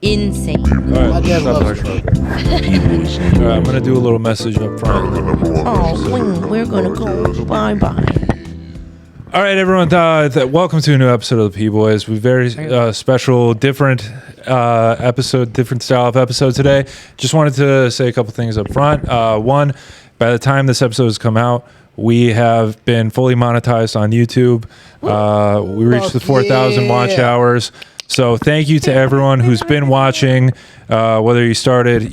Insane. All right, I'm going to do a little message up front. Oh, we're going to go. Bye-bye. All right, everyone. Welcome to a new episode of the P Boiz. We very special, different episode, different style of episode today. Just wanted to say a couple things up front. One, by the time this episode has come out, we have been fully monetized on YouTube. We reached the 4,000 watch hours. So thank you to everyone who's been watching, whether you started,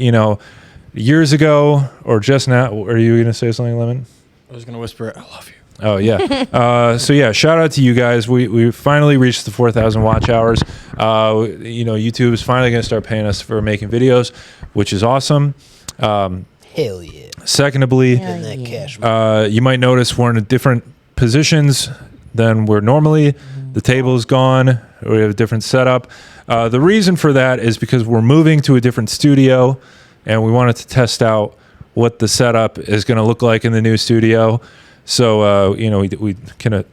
years ago or just now. Are you going to say something, Lemon? I was going to whisper, I love you. Oh, yeah. So, yeah, shout out to you guys. We finally reached the 4,000 watch hours. YouTube is finally going to start paying us for making videos, which is awesome. Hell yeah. Secondly, you might notice we're in different positions than we're normally. The table's gone. We have a different setup. The reason for that is because we're moving to a different studio, and we wanted to test out what the setup is going to look like in the new studio. So, we kind of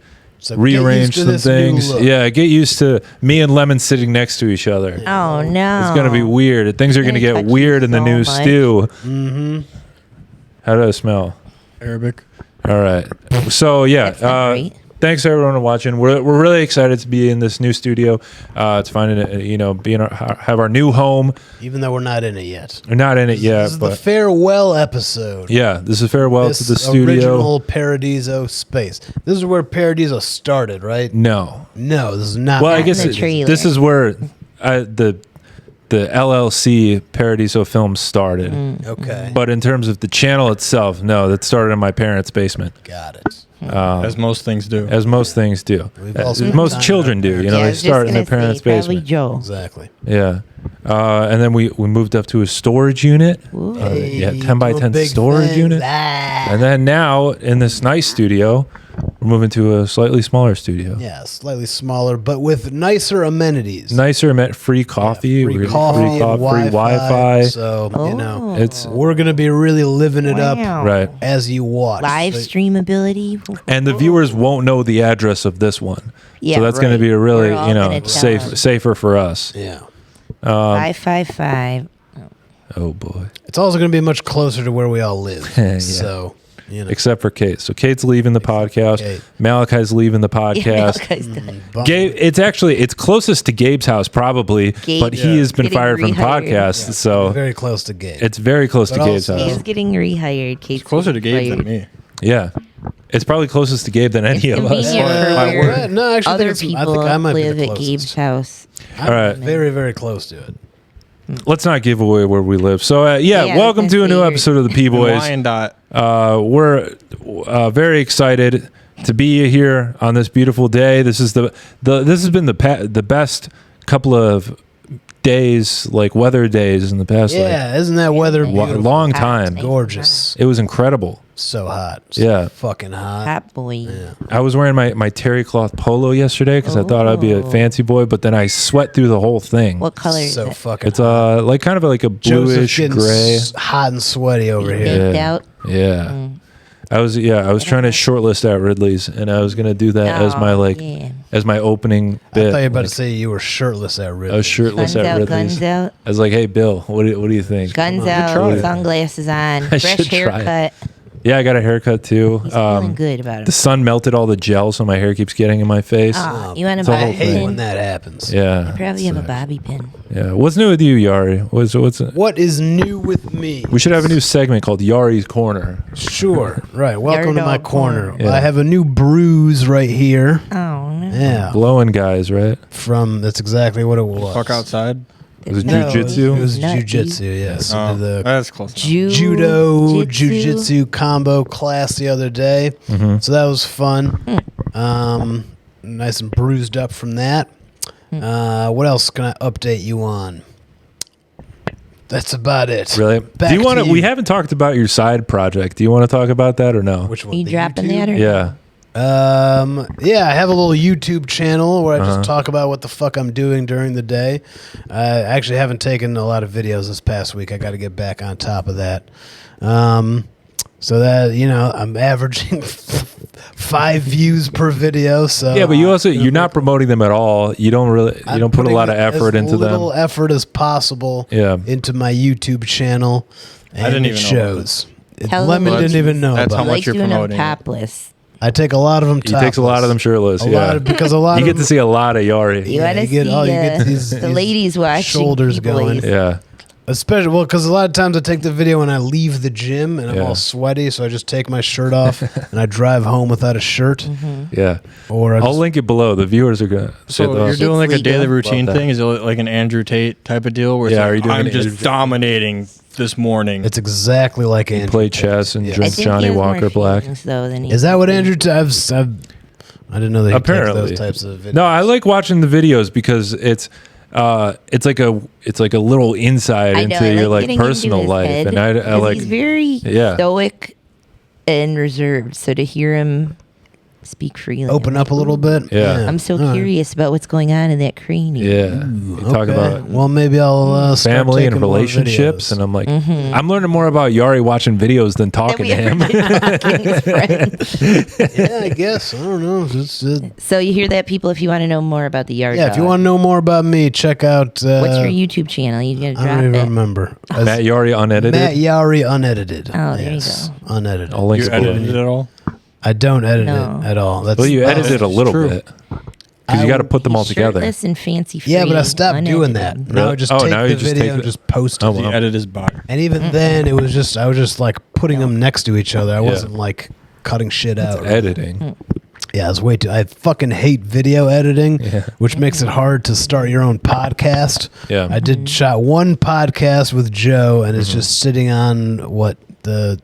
rearrange some things. Yeah, get used to me and Lemon sitting next to each other. Oh, no. It's going to be weird. Things are going to get weird in the new stew. Mm-hmm. How does it smell? Arabic. All right. So, yeah. Thanks everyone for watching. We're really excited to be in this new studio. To find it, have our new home. Even though we're not in it yet. We're not in it yet. This is the farewell episode. Yeah, this is farewell to the studio. Original Paradizo space. This is where Paradizo started, right? No, this is not. Well, I guess this is where the LLC Paradizo Films started. Okay. But in terms of the channel itself, no, that started in my parents' basement. Got it. As most things do. As most things do. As most children do. They start in their parents' basement. Joe. Exactly. Yeah. And then we moved up to a storage unit. 10 by 10 storage unit. And then now in this nice studio, we're moving to a slightly smaller studio. Yeah, slightly smaller, but with nicer amenities. Free coffee. Yeah, free coffee, free Wi-Fi. So, we're going to be really living it up right as you watch. Live stream ability. And the viewers won't know the address of this one. Yeah, so that's going to be a really, safer for us. Yeah. 555. Oh, boy. It's also going to be much closer to where we all live. Yeah. So... Except for Kate. So Kate's leaving the podcast. Kate. Malachi's leaving the podcast. Gabe, it's closest to Gabe's house probably, but he has been fired from the podcast. Yeah. So very close to Gabe. It's very close to Gabe's house. He's getting rehired. Kate's closer to Gabe than me. Yeah. It's probably closest to Gabe than any of us. No, actually, other people I might live be the at Gabe's house. All right. Very, very close to it. Let's not give away where we live. So, welcome to a new episode of the P Boiz. We're very excited to be here on this beautiful day. This is this has been the best couple of days, like weather days in the past. Yeah, isn't that weather beautiful? Long time. Gorgeous. It was incredible. So hot. Fucking hot. Hot boy. Yeah. I was wearing my terry cloth polo yesterday because I thought I'd be a fancy boy, but then I sweat through the whole thing. What color is it? Fucking it's like kind of like a bluish gray. Hot and sweaty over here. Out? Yeah. I was trying to shortlist at Ridley's, and I was gonna do that as my opening bit. I thought you were about to say you were shirtless at Ridley's. I was shirtless at Ridley's. Guns out. I was like, "Hey, Bill, what do you think?" Guns out, sunglasses on, fresh haircut. Yeah, I got a haircut too. He's feeling good about it. The sun melted all the gel, so my hair keeps getting in my face. Oh, you want a bobby I hate pin? when that happens. Yeah. I probably have a bobby pin. Yeah. What's new with you, Yaari? What is new with me? We should have a new segment called Yaari's Corner. Sure. Right. Welcome to my corner. Yeah. I have a new bruise right here. Oh, no. Yeah. Blowing guys, right? That's exactly what it was. Fuck outside. It was jujitsu. It was jujitsu, yes. That's close. Judo, jujitsu combo class the other day. Mm-hmm. So that was fun. Nice and bruised up from that. What else can I update you on? That's about it. Really? Do you want to? We haven't talked about your side project. Do you want to talk about that or no? Which one? Are you dropping that or yeah. Yeah, I have a little YouTube channel where I just talk about what the fuck I'm doing during the day. I actually haven't taken a lot of videos this past week. I got to get back on top of that. So that, I'm averaging 5 views per video. So Yeah, but you're not promoting them at all. You don't put a lot of effort into them. As little effort as possible into my YouTube channel. And I didn't even shows. Tell Lemon them didn't even know that's about how it. much you're doing them promoting. topless. I take a lot of them He topless. takes a lot of them shirtless. You get to see a lot of Yaari. You want to see the ladies watching shoulders P Boiz. going. Yeah. Especially, because a lot of times I take the video and I leave the gym and I'm all sweaty, so I just take my shirt off and I drive home without a shirt. Yeah. Or I'll link it below. The viewers are gonna. So you're doing like a It's daily legal. routine Love that. thing? Is it like an Andrew Tate type of deal? Where it's Yeah, like, are you doing I'm an just Andrew Tate? dominating this morning. It's exactly like Andrew. Play chess and Yes. I drink think Johnny he has more Walker Black. feelings, though, than he Is that what thinks. Andrew? I didn't know that he takes Apparently. those types of videos. No, I like watching the videos because it's like a little insight I know, into I your like getting into personal his life, head, and I 'cause like he's very stoic and reserved. So to hear him speak freely, Open up a little bit. Yeah. I'm so All right. curious about what's going on in that cranium. Yeah, you talk Okay. about Well, maybe I'll start family and taking more relationships, videos. and I'm like, I'm learning more about Yaari watching videos than talking to him. Yeah, I guess. I don't know. So you hear that, people? If you want to know more about the yard Yeah, dog, if you want to know more about me, check out. what's your YouTube channel? You gotta I drop don't even it. remember. Matt Yaari unedited. Matt Yaari unedited. Oh, there you Yes, go. unedited. I'll link You it below. edited it at all? I don't edit No. it at all. That's Well, you edited edited a little true. bit because you got to put them all together. Shirtless and fancy free. Yeah, but I stopped doing that. unedited. Now I Really? just Oh, take now the you just video take and the- just post it. Oh, The wow. edit is body. And even then, it was just like putting them next to each other. I wasn't like cutting shit out. Editing. Yeah, it's way too. I fucking hate video editing, which makes it hard to start your own podcast. Yeah. I did shot one podcast with Joe, and it's just sitting on the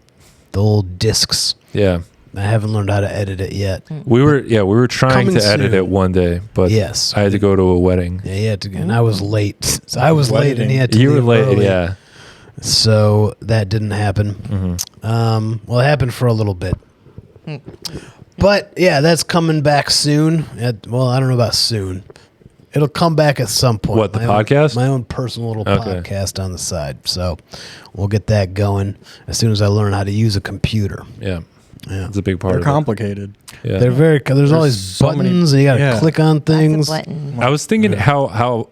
old discs. Yeah. I haven't learned how to edit it yet. We were trying Coming to edit soon. it one day, but Yes. I had to go to a wedding. Yeah, he had to, and I was late. So I was late, and he had to. You were leave late, early. yeah. So that didn't happen. Well, it happened for a little bit. But yeah, that's coming back soon. Well, I don't know about soon. It'll come back at some point. What, the My own- podcast? My own personal little Okay. podcast on the side. So we'll get that going as soon as I learn how to use a computer. Yeah. Yeah. It's a big part They're of it. complicated. Yeah. They're there's all these so many- buttons, and you got to yeah. click on Lots of things. buttons. I was thinking how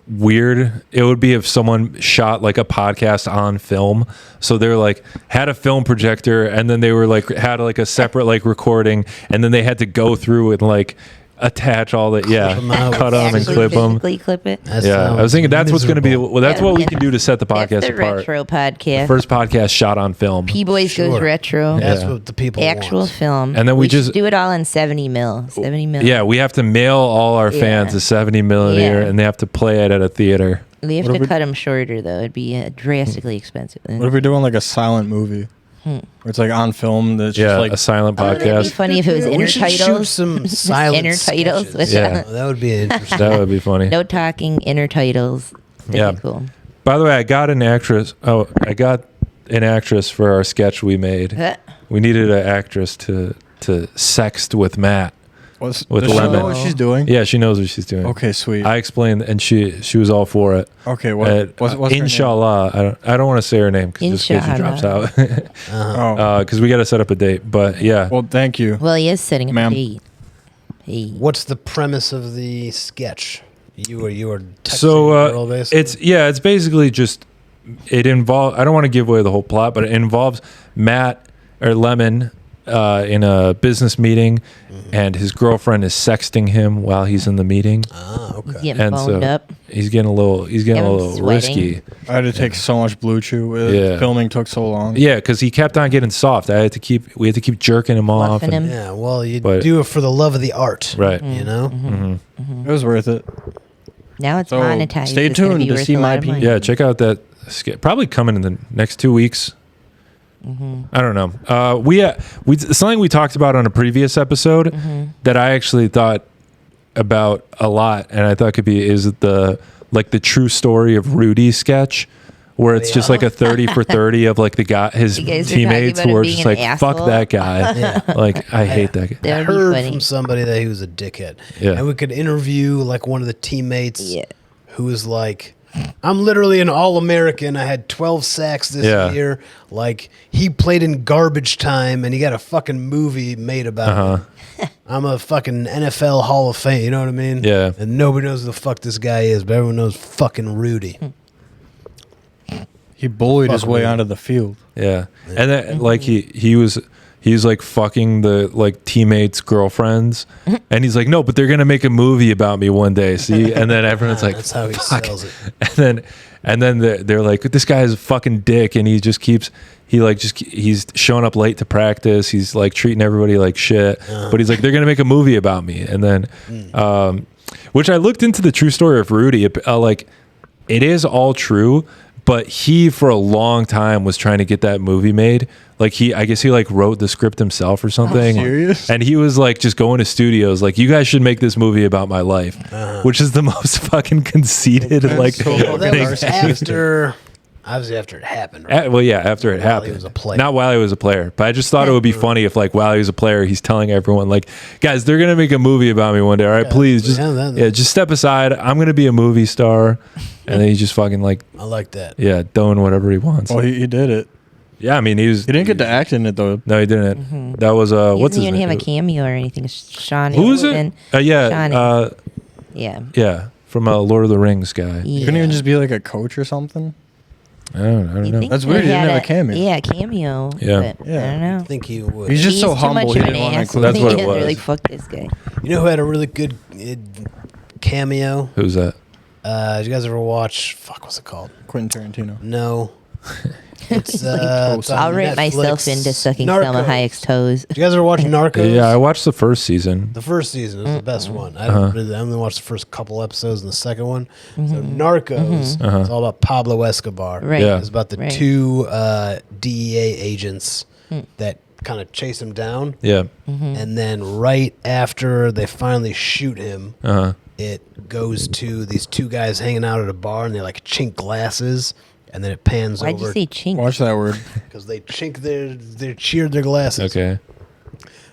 weird it would be if someone shot like a podcast on film. So they're like had a film projector, and then they were like had like a separate like recording, and then they had to go through and like attach all the them out. cut them and Actually clip them. physically clip it. That Yeah, I was sounds thinking that's what's going to be. miserable. Well, that's what we Yeah. can do to set the podcast That's the apart. retro podcast. First podcast shot on film, P Boiz Sure. goes retro. That's Yeah. what the people Actual want. film. And then we should just- do it all in 70 mil. 70 mil. Yeah, we have to mail all our fans Yeah. a 70 millimeter, Yeah. and they have to play it at a theater. We have What to if we- cut them shorter though. It'd be drastically expensive. What if we're doing like a silent movie? Where it's like on film that's Yeah, just like a silent Oh, that'd be podcast. funny if it was We should shoot intertitles. some silent Intertitles sketches. with Yeah. That would be interesting. That would be funny. no talking, intertitles. That'd Yeah. be cool. By the way, I got an actress. Oh, I got an actress for our sketch we made. We needed an actress to sext with Matt. What's, with does she lemon. know what she's doing? Yeah, she knows what she's doing. Okay, sweet. I explained, and she was all for it. Okay, what's her name? Inshallah. I don't want to say her name because just in case she drops out. Oh, Because we got to set up a date. But yeah, well, thank you. Well, he is setting up a Ma'am. date. Hey. What's the premise of the sketch? You were texting so a girl, basically? it's basically just it involves. I don't want to give away the whole plot, but it involves Matt or Lemon in a business meeting, and his girlfriend is sexting him while he's in the meeting. Ah, okay. He's getting And boned so up. he's getting a little Kevin's sweating. risky. I had to take so much Blue Chew. Yeah. Filming took so long. Yeah, because he kept on getting soft. We had to keep jerking him off. Fluffing and- him. Yeah, well, you But- do it for the love of the art. Right. You know? Mm-hmm. It was worth it. Now it's So, monetized. stay It's gonna tuned be to worth see a lot my of money. Yeah, check out that skit. Probably coming in the next 2 weeks. I don't know. We something we talked about on a previous episode that I actually thought about a lot, and I thought could be is the true story of Rudy sketch, where it's just like a 30 for 30 of like the guy, his You guys were talking teammates about who him are being just an like, fuck asshole. that guy. Yeah. Like, I hate that guy. I That would be heard funny. from somebody that he was a dickhead. Yeah. And we could interview like one of the teammates Yeah. who was like, I'm literally an All-American. I had 12 sacks this year. Like, he played in Garbage Time, and he got a fucking movie made about him. I'm a fucking NFL Hall of Fame. You know what I mean? Yeah. And nobody knows who the fuck this guy is, but everyone knows fucking Rudy. He bullied his way onto the field. Yeah. And then, like, he's like fucking the like teammates' girlfriends, and he's like, no, but they're gonna make a movie about me one day. See, and then everyone's like, That's how he fuck. sells it. And then they're like, this guy is a fucking dick, and he's showing up late to practice. He's like treating everybody like shit, but he's like, they're gonna make a movie about me. And then, which I looked into the true story of Rudy. Like, it is all true. But he, for a long time, was trying to get that movie made. Like, I guess he like wrote the script himself or something. Serious? And he was like just going to studios, like, you guys should make this movie about my life, which is the most fucking conceited like. Well, that thing. was after it happened. Right? After it happened. he was a player. Not while he was a player. But I just thought it would be funny if, like, while he was a player, he's telling everyone, like, guys, they're gonna make a movie about me one day. All right, please, just step aside. I'm gonna be a movie star. And then he's just fucking like, I like that. yeah, doing whatever he wants. Well, he did it. Yeah, I mean, he didn't get to act in it though. No, he didn't. That was what's his He didn't name? even have a cameo or anything. Sean. Who is it? Yeah. Yeah, from Lord of the Rings guy. He couldn't even just be like a coach or something. I don't know. That's weird. He didn't have a cameo. Yeah, cameo. Yeah. But I don't know. I think he would. He's just so too humble. much He of an didn't want to ass. include. That's what it Yeah, was. they're like, fuck this guy. You know who had a really good cameo? Who's that? Did you guys ever watch? Fuck, what's it called? Quentin Tarantino. No. It's on I'll write myself Netflix. into sucking Narcos. Selma Hayek's toes. Did you guys ever watch Narcos? Yeah, I watched the first season. The first season is the best one. I only watched the first couple episodes and the second one. So Narcos, it's all about Pablo Escobar. Right. Yeah. It's about the Right. two DEA agents that kind of chase him down. Yeah. And then right after they finally shoot him, it goes to these two guys hanging out at a bar, and they like chink glasses, and then it pans Why'd you over say chink? Watch that word. because they chink they cheered their glasses. Okay.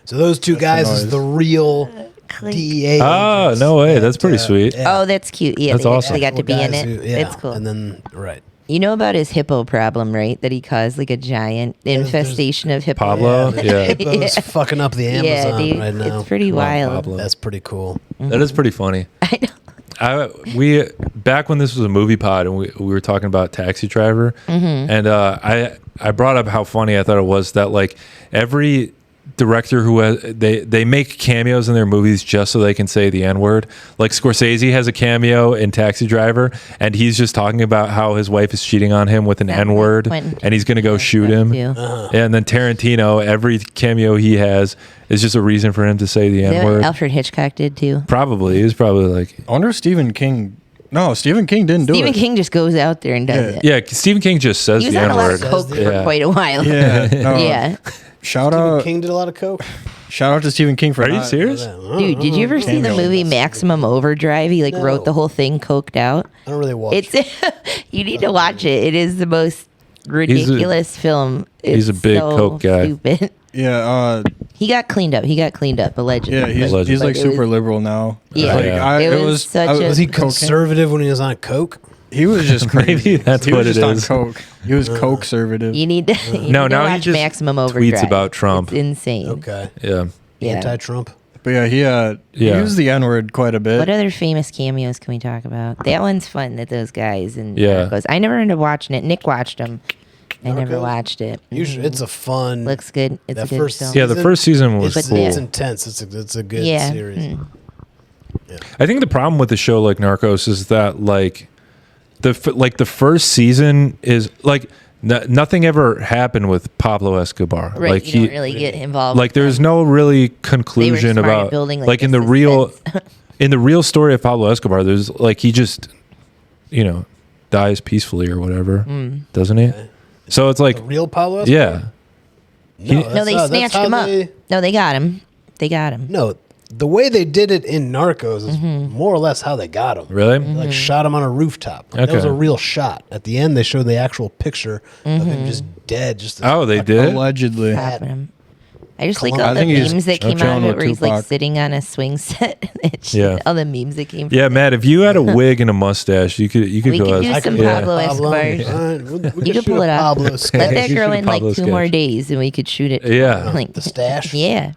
So those two guys the is noise. the real Clink. DEA. Oh, agents no way. that, That's pretty sweet. Oh, that's cute. Yeah, That's they awesome. actually got to be in guys it. who- yeah. That's cool. And then right. You know about his hippo problem, right? That he caused like a giant infestation of hippos. Pablo? Yeah. Hippos fucking up the Amazon Yeah, dude, right now. it's pretty Come on, wild. Pablo. That's pretty cool. That is pretty funny. I know. We back when this was a movie pod and we were talking about Taxi Driver, and I brought up how funny I thought it was that like every director who has they make cameos in their movies just so they can say the N-word. Like Scorsese has a cameo in Taxi Driver, and he's just talking about how his wife is cheating on him with an That N-word, Quentin and he's gonna go shoot him. too. And then Tarantino, every cameo he has is just a reason for him to say the Is that what N-word. Alfred Hitchcock did too. Probably. He was probably like, I wonder if Stephen King. No, Stephen King didn't do Stephen it. King just goes out there and does it. yeah, Stephen King just says He was the on a lot N-word. of coke for Yeah. quite a while. Yeah. No, Yeah. Shout Stephen out. King did a lot of coke. Shout out to Stephen King for. Are you not- serious? Dude, did you ever see the Cameo. movie Maximum Overdrive? He like No. wrote the whole thing coked out. I don't really watch. It's you need to watch it. It is the most ridiculous film. he's a It's big so coke guy. Stupid. Yeah. He got cleaned up. Allegedly. Yeah. He's Allegedly. like But it super was- liberal now. Yeah. Like, Yeah. It was such a- Was he cocaine. conservative when he was on coke? He was just crazy. Maybe that's he what was it just on is. coke. He was coke conservative. You need to. You need No, to now he watch just Maximum Overdrive. tweets about Trump. It's insane. Okay. Yeah. Yeah. Anti-Trump. But yeah, he Yeah. used the N word quite a bit. What other famous cameos can we talk about? That one's fun. That those guys and Yeah. Narcos. I never ended up watching it. Nick watched them. I never Narcos? watched it. It's a fun. Looks good. It's that a good first film. Yeah, the first season was it's, cool. it's intense. It's a good Yeah. series. I think the problem with the show like Narcos is that like the first season is like nothing ever happened with Pablo Escobar. Right. Like You don't really get involved. like there's no really They were conclusion smart at about building, like in the the real suspense. in the real story of Pablo Escobar. There's like he just dies peacefully or whatever, doesn't he? So it's like The real Pablo Escobar? yeah. No, they snatched him up. No, they got him. They got him. No, the way they did it in Narcos is more or less how they got him. Really? Mm-hmm. Like shot him on a rooftop. That was Okay. a real shot. At the end, they showed the actual picture of him just dead. Just Oh, they did? Allegedly. Popping him. I just like Cologne. all I the think he's memes that came out chilling of it with where he's like Tupac. sitting on a swing set. And shit. Yeah. All the memes that came from Yeah, it. Matt, if you had a wig and a mustache, you could We go could as do I some could Pablo Pablo. Escobar. All right, we'll You just could shoot pull a it off. Pablo Let sketch. that You grow should in a like Pablo 2 more sketch. days and we could shoot it. Yeah. Like, The stash. yeah.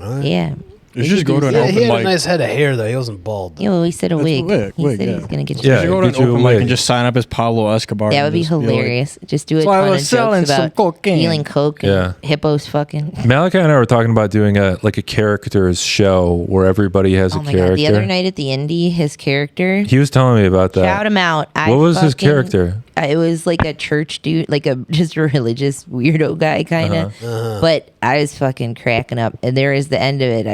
All right. Yeah. You should just go to an Yeah, he open had a mic. nice head of hair though. He wasn't bald. You know, we said a That's a wig. wig, He said yeah. he's going to get Yeah. You should go to an get you a open mic wig. and just sign up as Pablo Escobar. That and would be just like, hilarious. Just do a So I ton of was selling jokes some about cocaine. dealing coke and Yeah. hippos fucking. Malachi and I were talking about doing a characters show where everybody has Oh a my character. god! The other night at the indie, his character. He was telling me about that. Shout him out. What was his character? It was like a church dude, like a just a religious weirdo guy, kind of. But I was fucking cracking up, and there is the end of it.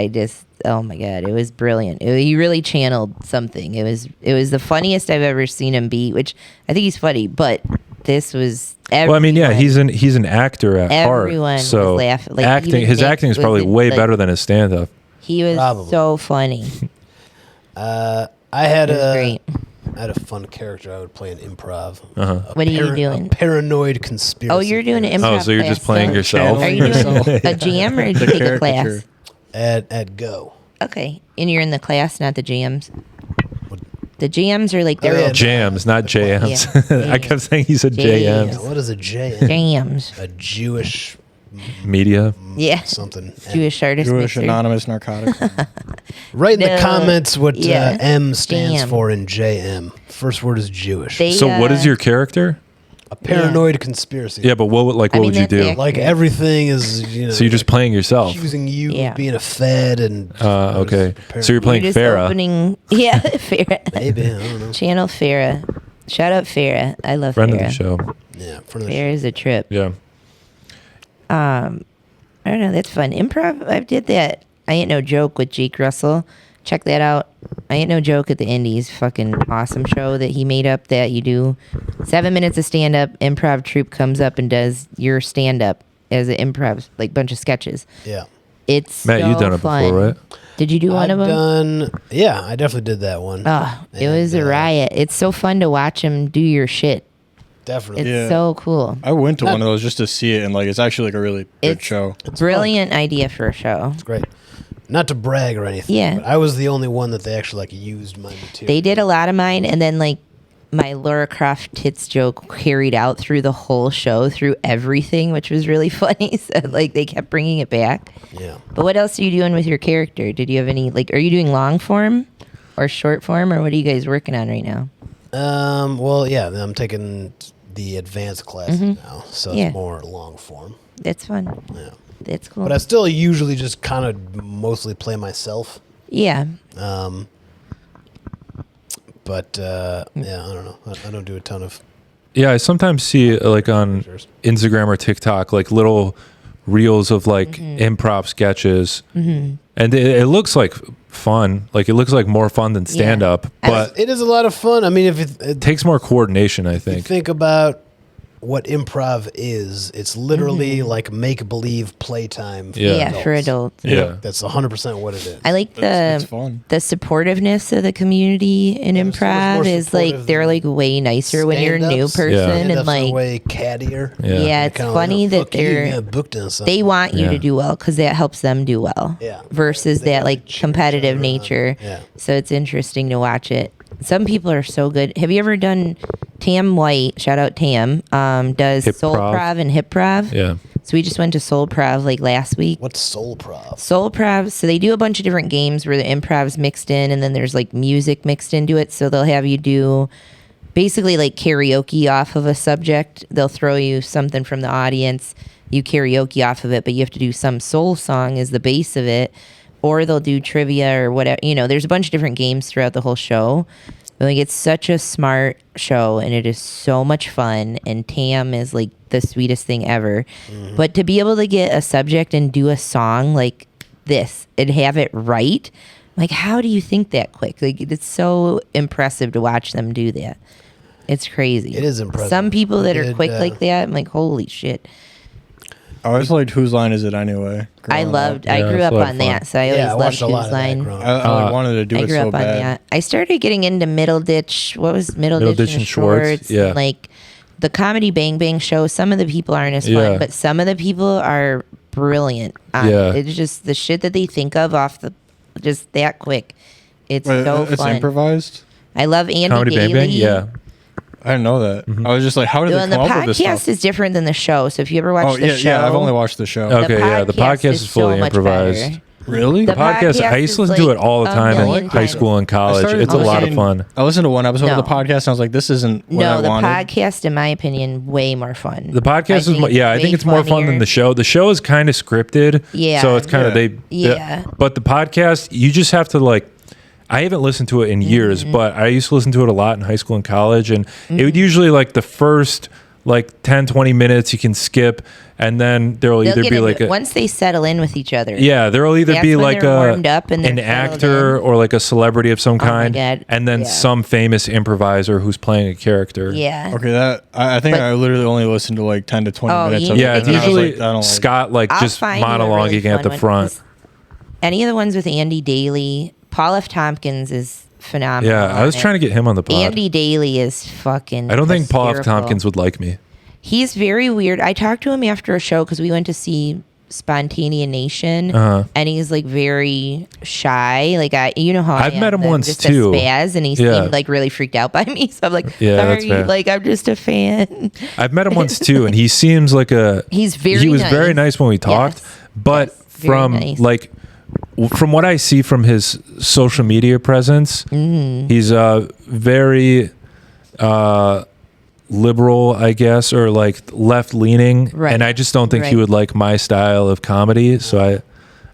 Oh my god, it was brilliant. He really channeled something. It was the funniest I've ever seen him be. Which I think he's funny, but this was. Well, I mean, yeah, everyone- he's an actor at Everyone heart. So was laughing. Like, acting, even his Nick acting is was probably in, way like- better than his stand up. He was Probably. so funny. I had It was a great. I had a fun character I would play in improv. What are you doing? A paranoid conspiracy. Oh, you're doing an theorist. improv. Oh, so you're just class, playing huh? yourself? Are you doing Yourself. a jam or did you The take a class? caricature. at Go. Okay, and you're in the class, not the jams. The jams are like their yeah, own Jams, not JMs. Yeah. I kept saying he said Jams. JMs. Yeah, what is a J? jams. A Jewish Media. Yeah, something. Jewish artist. Jewish mixer. Anonymous Narcotics. Write in the No. comments what Yeah. M stands Jam. for in JM. First word is Jewish. They, So what is your character? A paranoid conspiracy. Yeah, but what I mean, would you that's do? the- Like everything is, So you're just playing yourself. accusing you Yeah. of being a fed and Okay. So you're playing You're just Farrah. opening. Yeah, Farrah. maybe I don't know. Channel Farrah. Shout out Farrah. I love Friend of the Farrah. show. Yeah, front of the Farrah's a trip. Yeah. I don't know. That's fun. Improv. I did that. I Ain't No Joke with Jake Russell. Check that out. I Ain't No Joke at the Indies. Fucking awesome show that he made up. That you do 7 minutes of stand up. Improv troupe comes up and does your stand up as an improv, like bunch of sketches. Yeah. It's Matt, so you've done it fun. before, right? Did you do one I've of them? done. Yeah, I definitely did that one. Oh, it was And, a riot. It's so fun to watch him do your shit. Definitely. It's Yeah. so cool. I went to one of those just to see it, and like it's actually like a really good It's show. brilliant idea for a show. It's great. Not to brag or anything. Yeah. But I was the only one that they actually like used my material. They did a lot of mine, and then like my Laura Croft tits joke carried out through the whole show, through everything, which was really funny. So like they kept bringing it back. Yeah. But what else are you doing with your character? Did you have any like? Are you doing long form or short form, or what are you guys working on right now? Well, yeah. I'm taking the advanced classes now, so Yeah. it's more long form. That's fun. Yeah. That's cool. But I still usually just kind of mostly play myself. Yeah. But yeah, I don't know. I don't do a ton of. Yeah, I sometimes see like on Instagram or TikTok like little reels of like improv sketches, and it looks like fun. Like it looks like more fun than stand up, but It is a lot of fun. I mean, if it it takes more coordination. I you think. think about what improv is, it's literally like make believe playtime. For Yeah. Yeah, for adults. Yeah. That's 100% what it is. I like It's fun. the supportiveness of the community in so much improv more is like supportive they're than like way nicer when you're a new Stand-ups. person Yeah. and Stand-ups are like way cattier. Yeah. yeah, it's Kinda funny like, that "Fuck you, you they're got booked on something." they want you Yeah. to do well because that helps them do well. Yeah. Versus They that gotta like cheer each competitive other on. nature. Yeah. So it's interesting to watch it. Some people are so good. Have you ever done Tam White? Shout out Tam. Does Hip Soul Prov. Prov and Hip Prov. Yeah. So we just went to Soul Prov like last week. What's Soul Prov? Soul Prov. So they do a bunch of different games where the improv's mixed in, and then there's like music mixed into it. So they'll have you do basically like karaoke off of a subject. They'll throw you something from the audience, you karaoke off of it, but you have to do some soul song as the base of it, or they'll do trivia or whatever. You know, there's a bunch of different games throughout the whole show. But like it's such a smart show, and it is so much fun. And Tam is like the sweetest thing ever. But to be able to get a subject and do a song like this and have it right, like how do you think that quick? Like it's so impressive to watch them do that. It's crazy. It is impressive. Some people that are Did, quick like that, I'm like, holy shit. I always liked Whose Line Is It Anyway? I growing loved. up. I Yeah, grew it's up a lot on of fun. that, so I Yeah, I always watched a loved lot Whose of that Line. growing I up. like, wanted to do I it grew so up on bad. that. I started getting into Middle Ditch. What was Middle Ditch and Schwartz? yeah. Like the Comedy Bang Bang show. Some of the people aren't as fun, Yeah. but some of the people are brilliant. Yeah. It's just the shit that they think of off the just that quick. It's Wait, so it's fun. improvised? I love Andy Comedy Daly. Bang Bang? Yeah. I didn't know that. I was just like, how did Well, they and the come up with this podcast stuff? is different than the show. So if you ever watch Oh, the yeah, show, yeah, I've only watched the show. Okay, yeah, the podcast is fully so much improvised. better. Really? The Podcast, I used to listen to it all the a time in million high times. school and college. started It's a lot of listening- fun. I listened to one episode No. of the podcast and I was like, this isn't what No, I the wanted. podcast, in my opinion, way more fun. The podcast is, I think it's more fun than the show. The show is kind of scripted. Yeah. So it's kind of, Yeah. But the podcast, you just have to like, I haven't listened to it in years, but I used to listen to it a lot in high school and college. And it would usually like the first like 10, 20 minutes you can skip. And then there'll either be like once they settle in with each other. Yeah, there'll either That's be when like they're warmed up and an they're settled actor in. or like a celebrity of some my kind, God. and then Yeah. some famous improviser who's playing a character. Yeah. Okay, that I think But- I literally only listened to like 10 to 20 Oh, minutes you- of it. Yeah, it's and I was usually like, I don't like- Scott like I'll just find you a monologuing really at fun the one, front. 'cause Any of the ones with Andy Daly, Paul F. Tompkins is phenomenal. Yeah, I was trying to get him on the pod. Andy Daly is fucking. I don't think Paul F. hysterical. Tompkins would like me. He's very weird. I talked to him after a show because we went to see Spontanea Nation, Uh-huh. and he's like very shy. Like you know how I've I met am, him I'm once, just too. A spaz, and he Yeah. seemed like really freaked out by me. So I'm like, Yeah, that's sorry, fair. like I'm just a fan. I've met him once too, and he seems like a. He's very He was very nice. nice when we talked, Yes. but Yes, very from nice. like. From what I see from his social media presence, Mm-hmm. he's very liberal, I guess, or like left leaning, Right. and I just don't think he Right. would like my style of comedy. So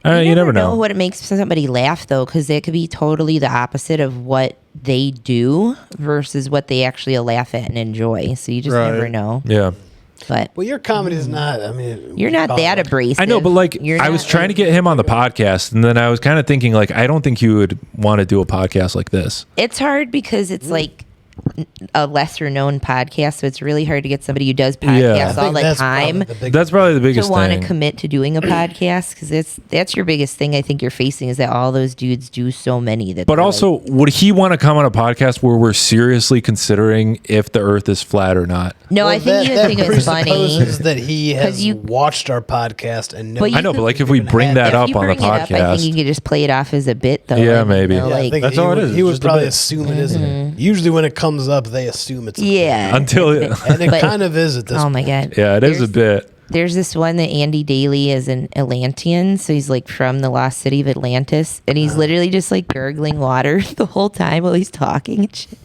you never know. what it makes somebody laugh though, because it could be totally the opposite of what they do versus what they actually laugh at and enjoy. So you just Right. never know. Yeah. But Well, your comedy is not. I mean, you're not that abrasive. I know, but like You're I was not, trying to get him on the podcast, and then I was kind of thinking like I don't think you would want to do a podcast like this. It's hard because it's like a lesser known podcast, so it's really hard to get somebody who does podcasts I all the time That's probably the biggest to want thing. to commit to doing a podcast, because that's your biggest thing I think you're facing, is that all those dudes do so many that. But they're also, would he want to come on a podcast where we're seriously considering if the Earth is flat or not? no, I think you think it's funny. presupposes that he 'Cause has you- watched our podcast and knows. But you I know, but could- like if we bring that If up you on the bring it up, I podcast, think you could just play it off as a bit, though. Yeah, like, maybe. You know, Yeah, I like, think That's he all it would, is, He would just a probably bit. assume it isn't. Usually, when it comes up, they assume it's a bit. yeah. until and it But- kind of is at this. Oh my point. god. yeah, it is a bit. There's this one that Andy Daly is an Atlantean, so he's like from the lost city of Atlantis, and he's literally just like gurgling water the whole time while he's talking. And shit.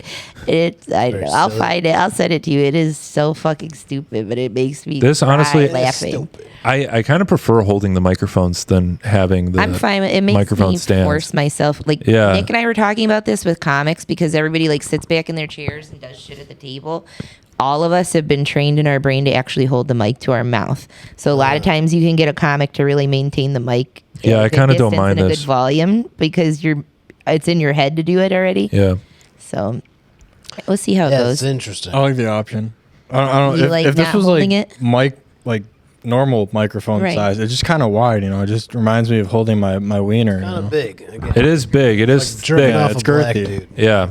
I don't Very know. I'll silly. find it. I'll send it to you. It is so fucking stupid, but it makes me This cry honestly- laughing. Stupid. I kind of prefer holding the microphones than having the I'm fine with it. Makes microphone me stands. force myself. Like Yeah. Nick and I were talking about this with comics, because everybody like sits back in their chairs and does shit at the table. All of us have been trained in our brain to actually hold the mic to our mouth. So a lot of times you can get a comic to really maintain the mic. at Yeah, a I good kinda don't distance mind and a this. good volume, because it's in your head to do it already. Yeah. So we'll see how it Yeah, it's goes. interesting. I like the option. I don't You if, like if this not was like holding it? mic like normal microphone Right. size, it's just kind of wide. It just reminds me of holding my wiener. Kind of big. Again. It is big. It is Like jerking thick. off it's a black girthy. dude. Yeah.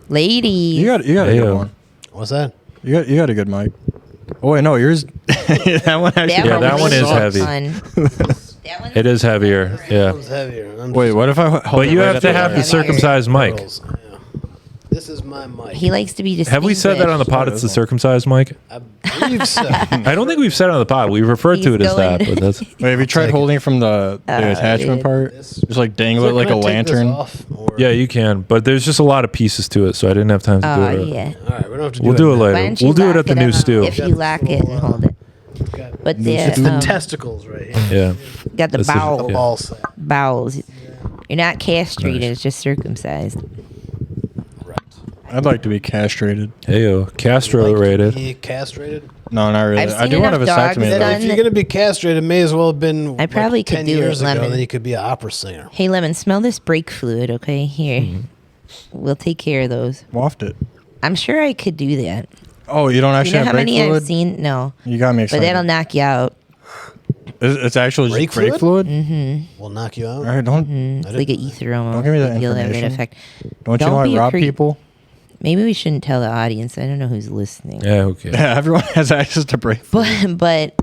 Ladies. You got a Ayo. good one. What's that? You got a good mic. Oh wait, no, yours. That one actually. Yeah, that one is heavy. That one's It is heavier. Yeah. It's heavier. I'm Wait, just- what if I? Hold But it you right have up to the have the wire? circumcised mic. Girls, yeah. This is my mic. He likes to be distinguished. Have we said that on the pod? It's the circumcised mic. I believe so. I don't think we've said it on the pod. We referred to He's it as that, going- but that's Wait, have you tried Take it. holding from the attachment dude. part? This- Just like dangle it So like a can I take this lantern. off, or- yeah, you can. But there's just a lot of pieces to it, so I didn't have time to do Oh it. yeah. All right, we don't have to do We'll do it now. later. Why don't you We'll do it lock at the new up stew. If you lock it and hold it. Got But New the stew. the um, testicles right here. Yeah. got the This is- The bowels. yeah. ball sack. Bowels. You're not castrated. Nice. It's just circumcised. Right. I'd like to be castrated. Heyo. Castro Like to rated. be castrated. No, not really. I've I seen do want a enough dogs vasectomy. done- though. If you're gonna be castrated, it may as well have been. I probably like could 10 do it, years ago. Lemon. Then you could be an opera singer. Hey, Lemon, smell this brake fluid, okay? Here. We'll take care of those. Waft it. I'm sure I could do that. Oh, you don't You actually know have how brake many fluid? I've seen? No. You got me But excited. that'll knock you out. It's actually Brake just brake fluid? Will knock you out. All right, don't It's like an ether almost. Don't give me that You'll have that information. effect. don't you Don't know be I a rob creep. people? Maybe we shouldn't tell the audience. I don't know who's listening. Yeah, okay. Yeah, everyone has access to brake fluid. But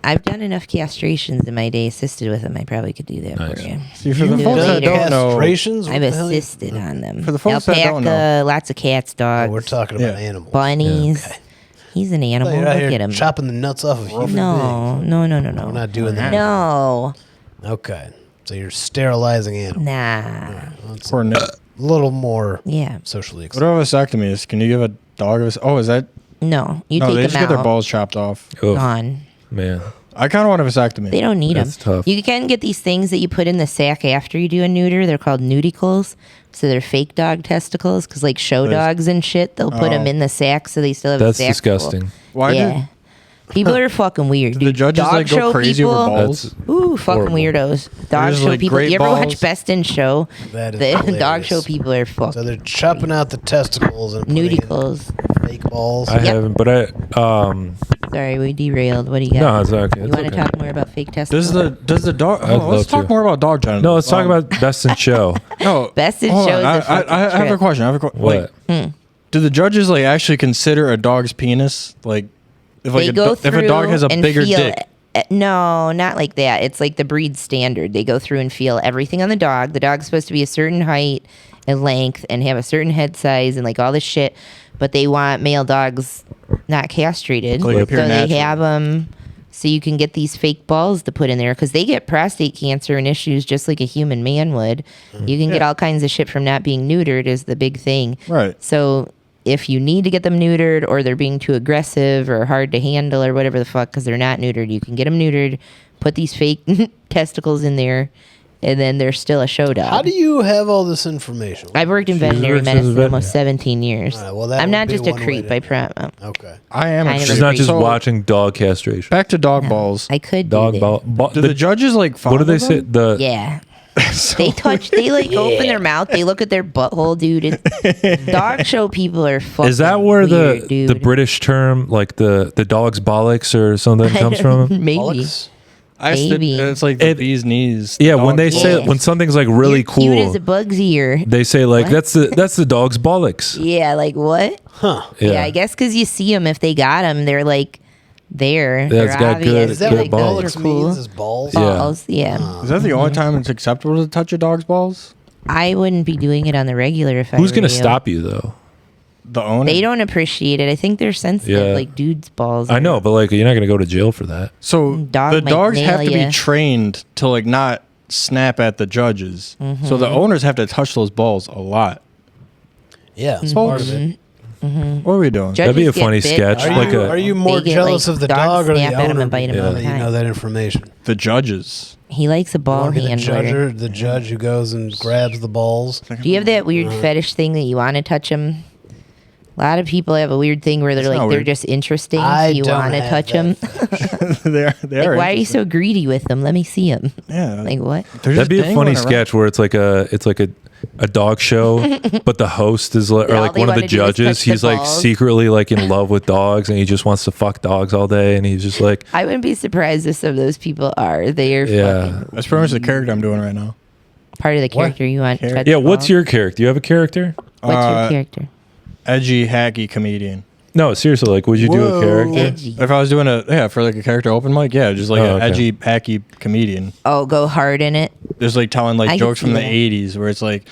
I've done enough castrations in my day, assisted with them. I probably could do that Nice. for you. See, for the Do it folks that later. don't know, Castrations? What I've the hell? assisted on them. For the folks that don't Alpaca, lots of cats, Oh, dogs, we're talking about Yeah. animals. bunnies. Okay. He's an No, animal. you're out Look here at him. chopping the nuts off of human No, beings. no, no, no, We're no. not doing that. No, Okay. So you're sterilizing animals. nah. That's poor Nick. a little more Yeah, socially What a vasectomy is? Can you give a dog a is that? no. You No, they take just them get their out. balls chopped off. Oh, Gone. man. I kind of want a vasectomy. They don't need them. That's tough. You can get these things that you put in the sack after you do a neuter. They're called nudicles. So they're fake dog testicles because like show dogs and shit, they'll put them Oh. in the sack so they still have That's a sack full. disgusting. Why yeah. did People are fucking weird. the Dude. judges Dog like go show crazy people, over balls? That's Ooh, fucking horrible. weirdos. Dog just, show like, people. great You ever balls? watch Best in Show? That is The dog hilarious. show people are So fucking they're chopping out the testicles and putting in nudicles. fake balls. I haven't, but Sorry, we derailed. What do you got? no, it's okay. You It's want to okay. talk more about fake testicles? Does the dog? I'd Oh, let's love talk to. more about dog genitals. No, let's talk about best in show. no Best in hold Show on. is a fucking I have a trip. question. I have a question. What? Do the judges like actually consider a dog's penis like if like They a go if a dog through has a and bigger feel dick? No, not like that. It's like the breed standard. They go through and feel everything on the dog. The dog's supposed to be a certain height and length and have a certain head size and like all this shit. But they want male dogs not castrated, Like so appear they natural. have them. So you can get these fake balls to put in there because they get prostate cancer and issues just like a human man would. You can get Yeah. all kinds of shit from not being neutered is the big thing. Right. So if you need to get them neutered or they're being too aggressive or hard to handle or whatever the fuck because they're not neutered, you can get them neutered, put these fake testicles in there, and then they're still a show dog. How do you have all this information? I've worked in veterinary works as a medicine vet almost now. 17 years. All right, well, that I'm would not be just a one way creep, to- I promise. Okay. I am. Kind of She's a not creep. just So, watching dog castration. Back to dog balls. I could Dog do ball. that. Do the judges like? What do they follow say? them? The Yeah. They touch, they like open their mouth, they look at their butthole, dude. Dog show people are fucking is that where weird, the dude. British term like the dog's bollocks or something comes from? Maybe. Bollocks? Maybe. It's like the It- bee's knees. Yeah, Dog when they say Yeah. when something's like really You're cute as cool, a bug's ear. they say like What? that's the dog's bollocks. Yeah, like what? Huh. Yeah, I guess because you see them if they got them, they're like there. Yeah, it's They're got obvious. good- Is that good what Those balls. are bollocks cool. means? Is balls? Yeah. Balls, yeah. Is that the only time it's acceptable to touch a dog's balls? I wouldn't be doing it on the regular if I Who's were gonna you. stop you though? The owner. They don't appreciate it. I think they're sensitive, Yeah. like dudes' balls. I know, but like you're not gonna go to jail for that. So Dog the might dogs nail have to ya. be trained to like not snap at the judges. So the owners have to touch those balls a lot. Yeah, it's part of it. What are we doing? Judges That'd be a get funny bit. sketch, Are like you, a- are you more They get, jealous like, of the dogs dog or the snap at 'em owner and bite 'em because all the you know time. that information? The judges. He likes a You ball wanna be the handler. the judge who goes and grabs the balls. Do you have that weird fetish thing that you want to touch them? A lot of people have a weird thing where they're It's like not they're weird. just interesting. I So you don't want to have touch that them? they are. Like, why are you so greedy with them? Let me see them. Yeah. Like what? They're That'd just be a funny dangling around. sketch where it's like a dog show, but the host is like, or All like they one of the wanna do is judges. touch the He's like balls. secretly like in love with dogs, and he just wants to fuck dogs all day, and he's just like, I wouldn't be surprised if some of those people are. They are yeah, fucking That's pretty much the character I'm doing right now. part of the character you want. to touch yeah. the What's balls. your character? You have a character? What's your Uh, character? Edgy, hacky comedian. No, seriously. Like, would you do Whoa. a character? Edgy. If I was doing for like a character open mic, yeah, just like Oh, an okay. edgy, hacky comedian. Oh, go hard in it. There's like telling I like can jokes see from the that. 80s where it's like,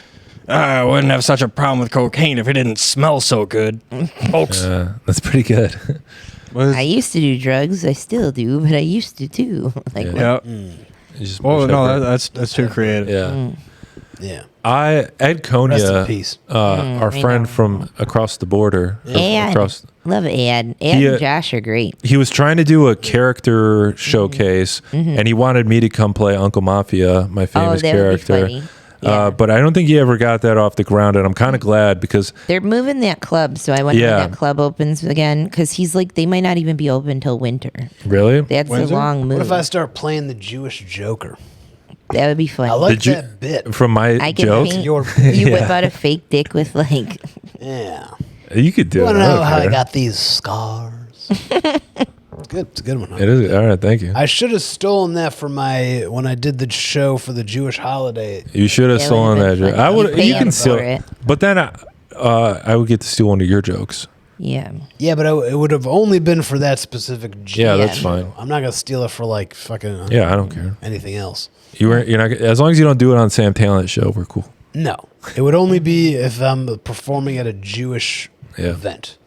I wouldn't have such a problem with cocaine if it didn't smell so good. Folks. That's pretty good. What is- I used to do drugs. I still do, but I used to too. Like Yeah. what? yeah. You just Oh push no, up that's too creative. yeah. Yeah. Ed Rest in Konya, peace. our I friend know. from across the border, Ad. across. Love Ad. Ad He, and Josh are great. He was trying to do a character showcase, and he wanted me to come play Uncle Mafia, my famous that would be character. funny. Yeah. But I don't think he ever got that off the ground, and I'm kind of glad because They're moving that club, so I wonder Yeah. when that club opens again. Because he's like, they might not even be open until winter. really, That's When's a it? long move. What if I start playing the Jewish Joker? That would be fun. I like Did you- that bit. from my I can joke, paint. Your- You whip out a fake dick with like. Yeah. you could do You it. want to I know don't how I care. got these scars? It's good. It's a good one. Huh? It is all right. Thank you. I should have stolen that for when I did the show for the Jewish holiday. You should have That stolen would've that been joke. funny. I would. You You paid can for steal, it. but then I would get to steal one of your jokes. Yeah. Yeah, but it would have only been for that specific. Yeah, that's Yeah. fine. I'm not gonna steal it for like fucking. Yeah, I don't care. Anything else? You're not as long as you don't do it on Sam Talent show. We're cool. No, it would only be if I'm performing at a Jewish event.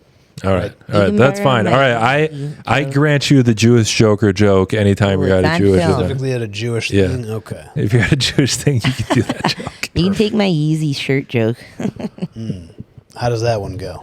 All right, You all right, can that's borrow fine. All my right, joke. I grant you the Jewish Joker joke anytime Oh, you're at it's a on Jewish film. event. Specifically at a Jewish Yeah. thing. Okay. If you're at a Jewish thing, you can do that joke. You can take my Yeezy shirt joke. How does that one go?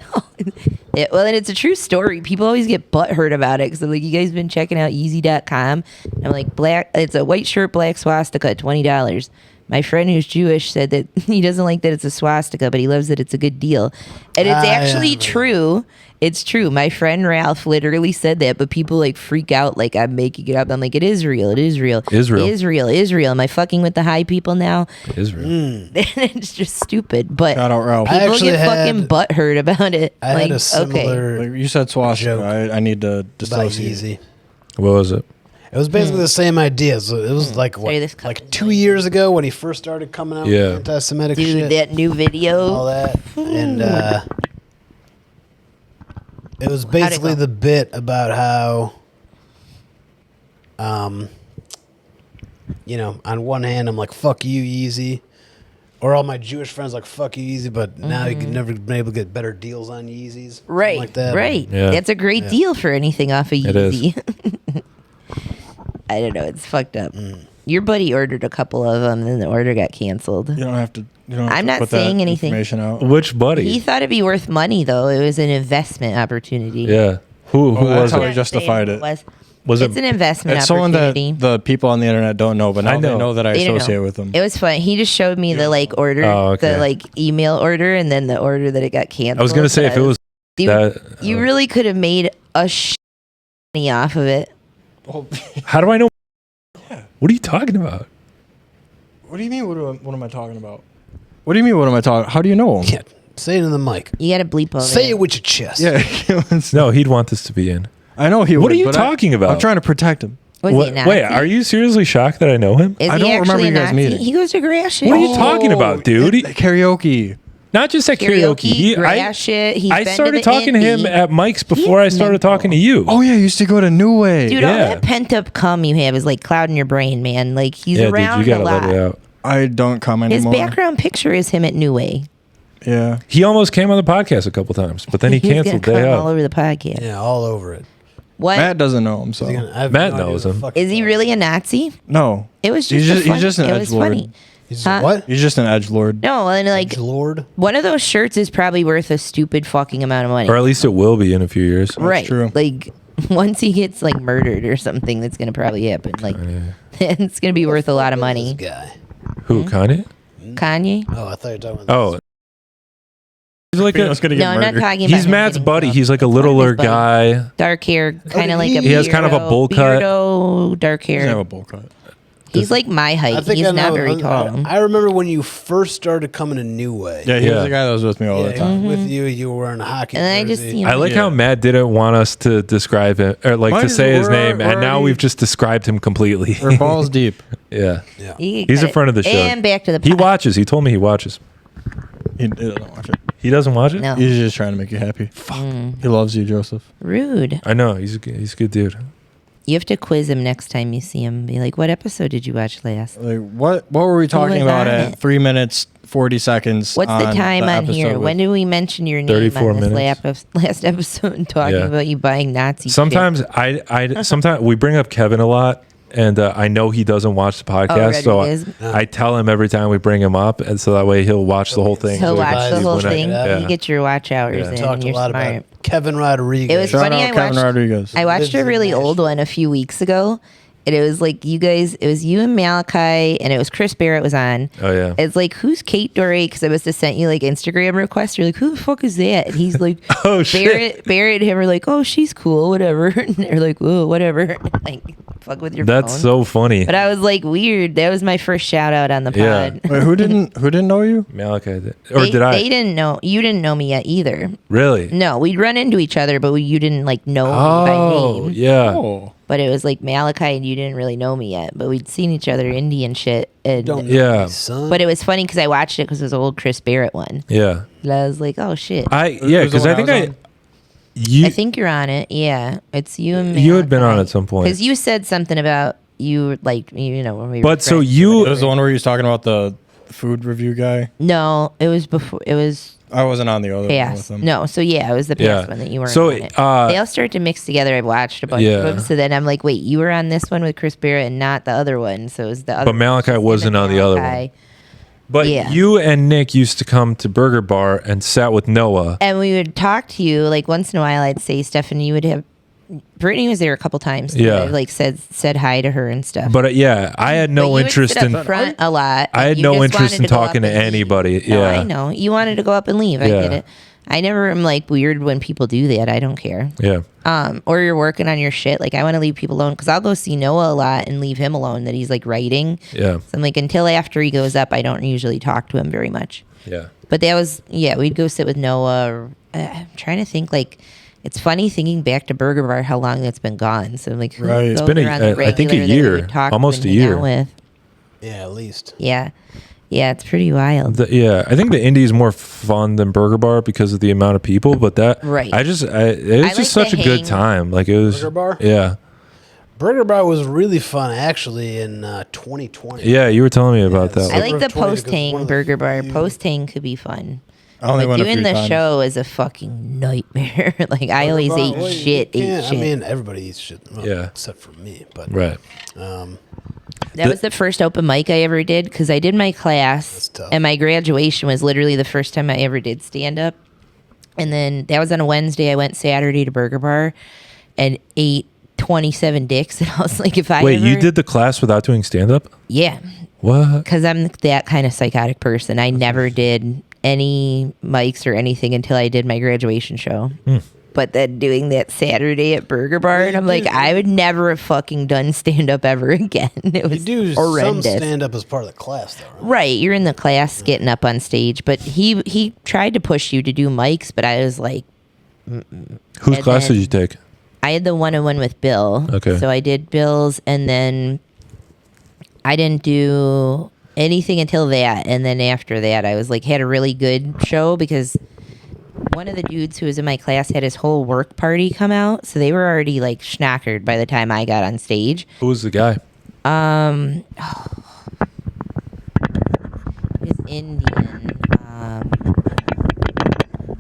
Yeah, well, and it's a true story. People always get butthurt about it because I'm like, you guys been checking out Yeezy.com? And I'm like, it's a white shirt, black swastika, $20. My friend who's Jewish said that he doesn't like that it's a swastika, but he loves that it's a good deal. And it's actually true. It's true. My friend Ralph literally said that, but people like freak out like I'm making it up. I'm like, it is real. It is real. Israel. Israel. Am I fucking with the high people now? Israel. It's just stupid. But Shout out Ralph. I people actually get fucking butthurt about it. I like, had a similar Like you said swastika. joke I need to about dissociate. Yeezy. What was it? It was basically the same idea. So it was like what, Sorry, this cup like is 2 years ago when he first started coming out Yeah. with anti-Semitic Dude, shit, that new video. all that, and it was basically go? the bit about how, on one hand I'm like fuck you Yeezy, or all my Jewish friends like fuck you Yeezy, but now you can never been able to get better deals on Yeezys, something Right, like that. right. Yeah. That's a great deal for anything off of It is. Yeezy. I don't know. It's fucked up. Your buddy ordered a couple of them, and the order got canceled. You don't have to. You don't have I'm to not put saying that anything. information out. Which buddy? He thought it'd be worth money, though. It was an investment opportunity. Yeah. Who Oh, that's was how it? he justified it. Was It's it? an investment It's someone that opportunity. the people on the internet don't know, but now I know. they know that I They don't associate know. with them. It was fun. He just showed me the order, Oh, okay. the email order, and then the order that it got canceled. I was gonna say if it was Dude, that. you really could have made a money off of it. How do I know? What are you talking about? What do you mean? What am I talking about? What do you mean? What am I talking? How do you know him? Yeah, say it in the mic. You got to bleep over Say it. it with your chest. Yeah, No, he'd want this to be in. I know he. What would, are you but talking about? I'm trying to protect him. Was he a Nazi? Wait, are you seriously shocked that I know him? Is I he don't actually remember a you guys Nazi? meeting. He goes to Gratiot. What are you talking about, dude? At karaoke. Not just at karaoke. Gratiot. He's I been started to the talking to him Indy. at Mike's before I is started mental. talking to you. Oh yeah, you used to go to New Way. Dude, all Yeah. that pent up cum you have is like clouding your brain, man. Like he's yeah, around dude, you gotta a lot. let it out. I don't come His anymore. background picture is him at New Way. Yeah. He almost came on the podcast a couple times, but then he He's gonna canceled come day all up. over the podcast. Yeah, all over it. What? Matt doesn't know him, so I have Matt no idea knows what the him. fuck Is he talking really a Nazi? no. It was He's just, just an it was edgelord. funny. He's Huh? what? He's just an edgelord. No, and like Lord. one of those shirts is probably worth a stupid fucking amount of money. Or at least it will be in a few years. Right. true. Like once he gets like murdered or something, that's gonna probably happen. Like it's gonna be worth a lot of money. This guy. Who, Kanye? Kanye? Oh, I thought you were talking about. Oh. He's like I was gonna get No, I'm not murdered. talking about he's him Matt's getting buddy. killed. He's like a One of his littler buddies. guy. Dark hair, kind of like a he has kind of a beardo- bowl cut. beardo, dark He doesn't have hair. a bowl cut. He's like my height. He's I not know- very tall. I remember when you first started coming a New Way. Yeah, he Yeah. was the guy that was with me all the Yeah, time. with you, you were wearing a hockey And I just, jersey. you know, I like Yeah. how Matt didn't want us to describe him or like Might to as say his well, name, we're and now already- we've just described him completely. We're balls deep. Yeah, Yeah. He's a friend of the show. And back to the he pot. watches. He told me he watches. He doesn't watch it. He doesn't watch it. No. He's just trying to make you happy. Fuck. He loves you, Joseph. Rude. I know he's a good dude. You have to quiz him next time you see him. Be like, what episode did you watch last? Like what were we talking was about on at it? 3 minutes 40 seconds? What's the time on here? episode When with- did we mention your name 34 on this minutes. last episode talking Yeah. about you buying Nazi shit? Sometimes sometimes we bring up Kevin a lot, and I know he doesn't watch the podcast, so Rodriguez. I tell him every time we bring him up, and so that way he'll watch the whole thing. He'll So he watch the sees whole when I- thing. yeah. You get your watch hours Yeah. in. Talked a You're lot smart. about Kevin Rodriguez. It was Shout funny, out I Kevin watched- Rodriguez. I watched a Lives really in old Nashville. one a few weeks ago. And it was like you guys, it was you and Malachi, and it was Chris Barrett was on. Oh yeah. It's like, who's Kate Doré? Because I must have sent you like Instagram requests. You're like, who the fuck is that? And he's like, Oh, shit. Barrett and him are like, oh, she's cool, whatever. And they're like, oh, whatever. Like, fuck with your That's phone. so funny. But I was like, weird. That was my first shout out on the Yeah. pod. Wait, who didn't know you? Malachi did. Or did I? They didn't know. You didn't know me yet either. Really? No, we'd run into each other, but you didn't like know me by Oh name. yeah. Oh. But it was like Malachi and you didn't really know me yet, but we'd seen each other Indian shit. And Don't know Yeah. me, son. but it was funny because I watched it because it was an old Chris Barrett one. Yeah. And I was like, oh shit. Yeah, It was the because one I think I I. was on? I think you're on it. Yeah, it's you and me. You had been on at some point. Because you said something about you, like, you know, when we were But so friends. you- It was the one where he was talking about the food review guy. No, it was before. It was I wasn't on the other one with past. him. No, so yeah, it was the past Yeah. one that you weren't So, on it. uh, They all start to mix together. I watched a bunch Yeah. of them. So then I'm like, wait, you were on this one with Chris Barrett and not the other one. So it was the other But Malachi wasn't on the other one. Malachi. But Yeah. you and Nick used to come to Burger Bar and sat with Noah. And we would talk to you, like, once in a while I'd say stuff and you would have Brittany was there a couple times. Yeah. I, like, said hi to her and stuff. But yeah, I had But no you would interest sit up in. front a lot. I had You no just interest wanted in to go talking up to and leave. anybody. No, Yeah. I know. You wanted to go up and leave. I Yeah. get it. I never am like weird when people do that. I don't care. Yeah. Or you're working on your shit. Like, I want to leave people alone because I'll go see Noah a lot and leave him alone that he's like writing. Yeah. So I'm like, until after he goes up, I don't usually talk to him very much. Yeah. But that was, yeah, we'd go sit with Noah. Or, I'm trying to think, like, it's funny thinking back to Burger Bar how long that's been gone. So I'm like, who Right. It's goes been around the I think a regular that we year, would talk to almost and a hang year. out with? Yeah, at least. Yeah. Yeah, it's pretty wild. Yeah, I think the indie is more fun than Burger Bar because of the amount of people. But that, Right. it was like just such a the good hang. time. Like it was Burger Bar? Yeah, Burger Bar was really fun actually in 2020. yeah. You were telling me about Yeah, that. I like the 20 because post hang one of the Burger Bar. few- Post hang could be fun. I only But went a doing few the times. show is a fucking nightmare. Like, I always ate Well, shit, you ate can't- shit. I mean, everybody eats shit. Well, Yeah. except for me. But Right. That was the first open mic I ever did because I did my class tough. and my graduation was literally the first time I ever did stand up. And then that was on a Wednesday. I went Saturday to Burger Bar and ate 27 dicks. And I was like, if I Wait, you ever- did the class without doing stand up? Yeah, What? because I'm that kind of psychotic person. I never did any mics or anything until I did my graduation show. But then doing that Saturday at Burger Bar, and I'm like, I would never have fucking done stand up ever again. It you was do some horrendous. stand up as part of the class, though, right? Right, you're in the class getting up on stage, but he tried to push you to do mics, but I was like, Whose And class then- did you take? I had the one-on-one with Bill. Okay. So I did Bill's, and then I didn't do anything until that, and then after that, I was like, had a really good show because one of the dudes who was in my class had his whole work party come out, so they were already like schnockered by the time I got on stage. Who was the guy? He's Indian.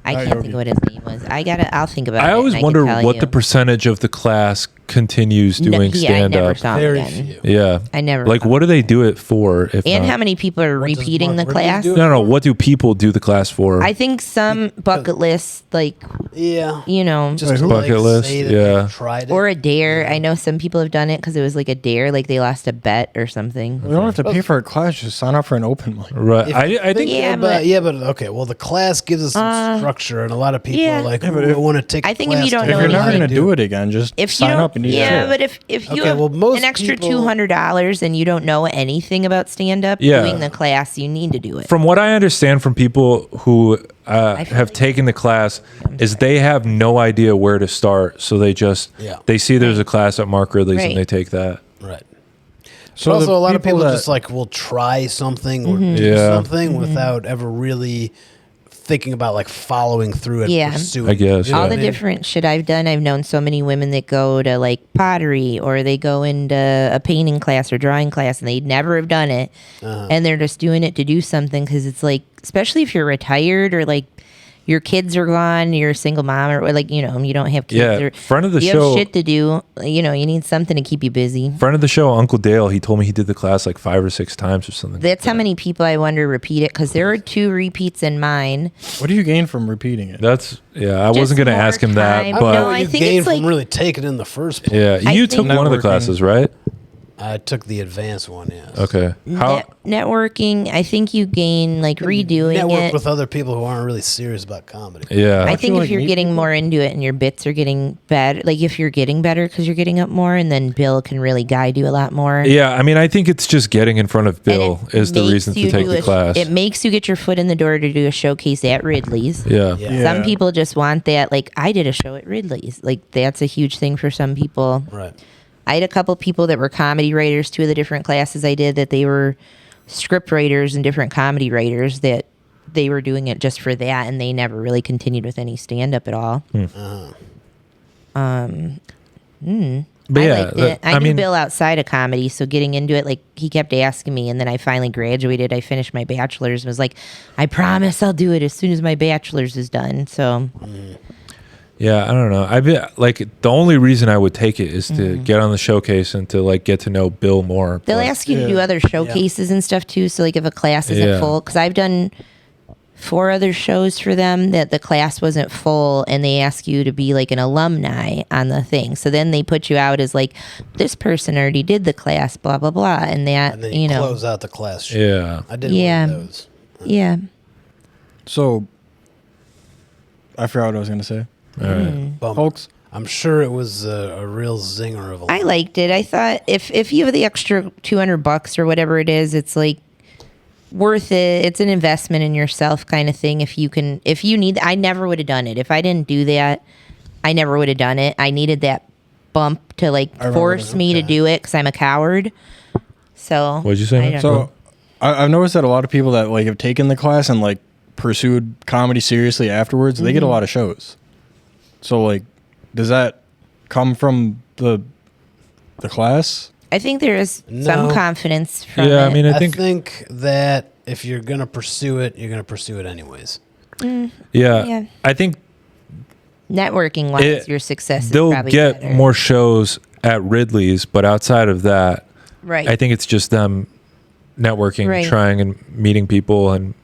I can't think of what his name was. I'll think about it. I always and can wonder tell what you. the percentage of the class continues doing I stand never up. saw him Very again. few. Yeah. I never Like, saw what do they do it for? If And not- how many people are does repeating the Mark Ridley class? do? No, what do people do the class for? I think some bucket list, like, Yeah. you know, Just Wait, to, who- like, Bucket list, say that yeah. they tried it. or a dare. I know some people have done it because it was like a dare, like they lost a bet or something. We don't have to pay for a class. Just sign up for an open mic. right. If I think Yeah, but okay. Well, the class gives us some structure, and a lot of people yeah. are like, Yeah, but "Ooh, if- I want to take." I a think if you class don't to know If you're learn never how going to to do it again, just If you sign don't, up and do yeah, it. but if you Okay, have well, most an extra people- $200 and you don't know anything about stand up, Yeah. doing the class, you need to do it. from what I understand from people who I feel have like- taken the class, is they have no idea where to start, so they just Yeah. they see there's a class at Mark Ridley's Right. and they take that. Right. So But also, the a lot of people that- just like will try something or Mm-hmm. do Yeah. something without ever really thinking about like following through and Yeah. pursuing. I guess, You know All yeah. what the I mean? different shit I've done, I've known so many women that go to like pottery or they go into a painting class or drawing class and they'd never have done it. And they're just doing it to do something because it's like, especially if you're retired or like your kids are gone, you're a single mom or like, you know, you don't have kids. Yeah, or friend of the you show- have shit to do. You know, you need something to keep you busy. Friend of the show, Uncle Dale, he told me he did the class like 5 or 6 times or something. That's how many people I wonder repeat it because there are 2 repeats in mine. What do you gain from repeating it? That's I Just wasn't gonna more ask him time. that, I I don't but know No, what I you think gain it's from like- really taking it in the first place. yeah, I you took think- one of the Networking. classes, right? I took the advanced one, yes. Okay. How? Networking, I think you gain like redoing Network it. with other people who aren't really serious about comedy. Yeah. I think you if like you're meet getting people? more into it and your bits are getting better, like if you're getting better because you're getting up more, and then Bill can really guide you a lot more. Yeah, I mean, I think it's just getting in front of And Bill it is the makes reason to you take do the a- class. It makes you get your foot in the door to do a showcase at Ridley's. Yeah. Yeah. Some people just want that. Like I did a show at Ridley's. Like that's a huge thing for some people. Right. I had a couple people that were comedy writers. 2 of the different classes I did that they were script writers and different comedy writers that they were doing it just for that, and they never really continued with any stand up at all. But I yeah, liked it. I knew Bill outside of comedy, so getting into it, like, he kept asking me, and then I finally graduated. I finished my bachelor's and was like, I promise I'll do it as soon as my bachelor's is done. So, yeah, I don't know. I be like, the only reason I would take it is to get on the showcase and to like get to know Bill more. they'll But- ask you to do other showcases and stuff too. So, like, if a class isn't Yeah. full, because I've done 4 other shows for them that the class wasn't full, and they ask you to be like an alumni on the thing. So then they put you out as like, this person already did the class, blah blah blah, and that, And then you you know, close out the class. Show. Yeah. I did Yeah. one of those. yeah. So, I forgot what I was going to say. All right. Bummer. Folks, I'm sure it was a real zinger of a. I liked it. I thought if you have the extra $200 or whatever it is, it's like worth it. It's an investment in yourself kind of thing. If you need, I never would have done it. If I didn't do that, I never would have done it. I needed that bump to like remember force this. me to do it because I'm a coward. So What'd you say, I man? don't so know. I've noticed that a lot of people that like have taken the class and like pursued comedy seriously afterwards, they get a lot of shows. So like, does that come from the class? I think there is No. some confidence from Yeah, it. I mean, I I think, think that if you're gonna pursue it, you're gonna pursue it anyways. Yeah. I think Networking wise, your success is they'll probably get better. more shows at Ridley's, but outside of that, Right. I think it's just them networking, Right. trying and meeting people and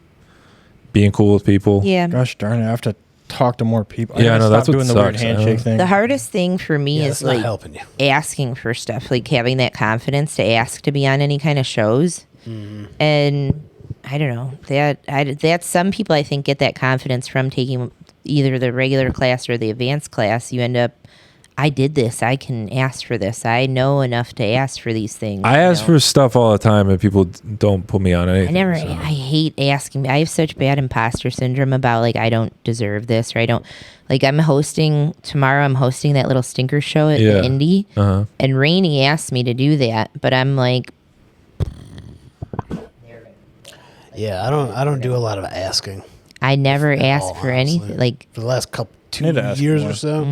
being cool with people. Yeah. Gosh darn it, I have to talk to more people. Yeah, I know, gotta that's stop what doing the weird sucks. I handshake know. thing. The hardest thing for me Yeah, is that's not like helping you. asking for stuff, like having that confidence to ask to be on any kind of shows. And I don't know, that's some people I think get that confidence from taking either the regular class or the advanced class. You end up, I did this, I can ask for this, I know enough to ask for these things. I you ask know? for stuff all the time, and people don't put me on anything. I so. hate asking. I have such bad imposter syndrome about like, I don't deserve this, or I don't, like, tomorrow I'm hosting that little stinker show at Yeah. the Indie. Uh-huh. And Rainey asked me to do that, but I'm like, Yeah, I don't do a lot of asking. I never At ask all, for honestly. anything. Like, For the last Need to 2 ask years more. or so,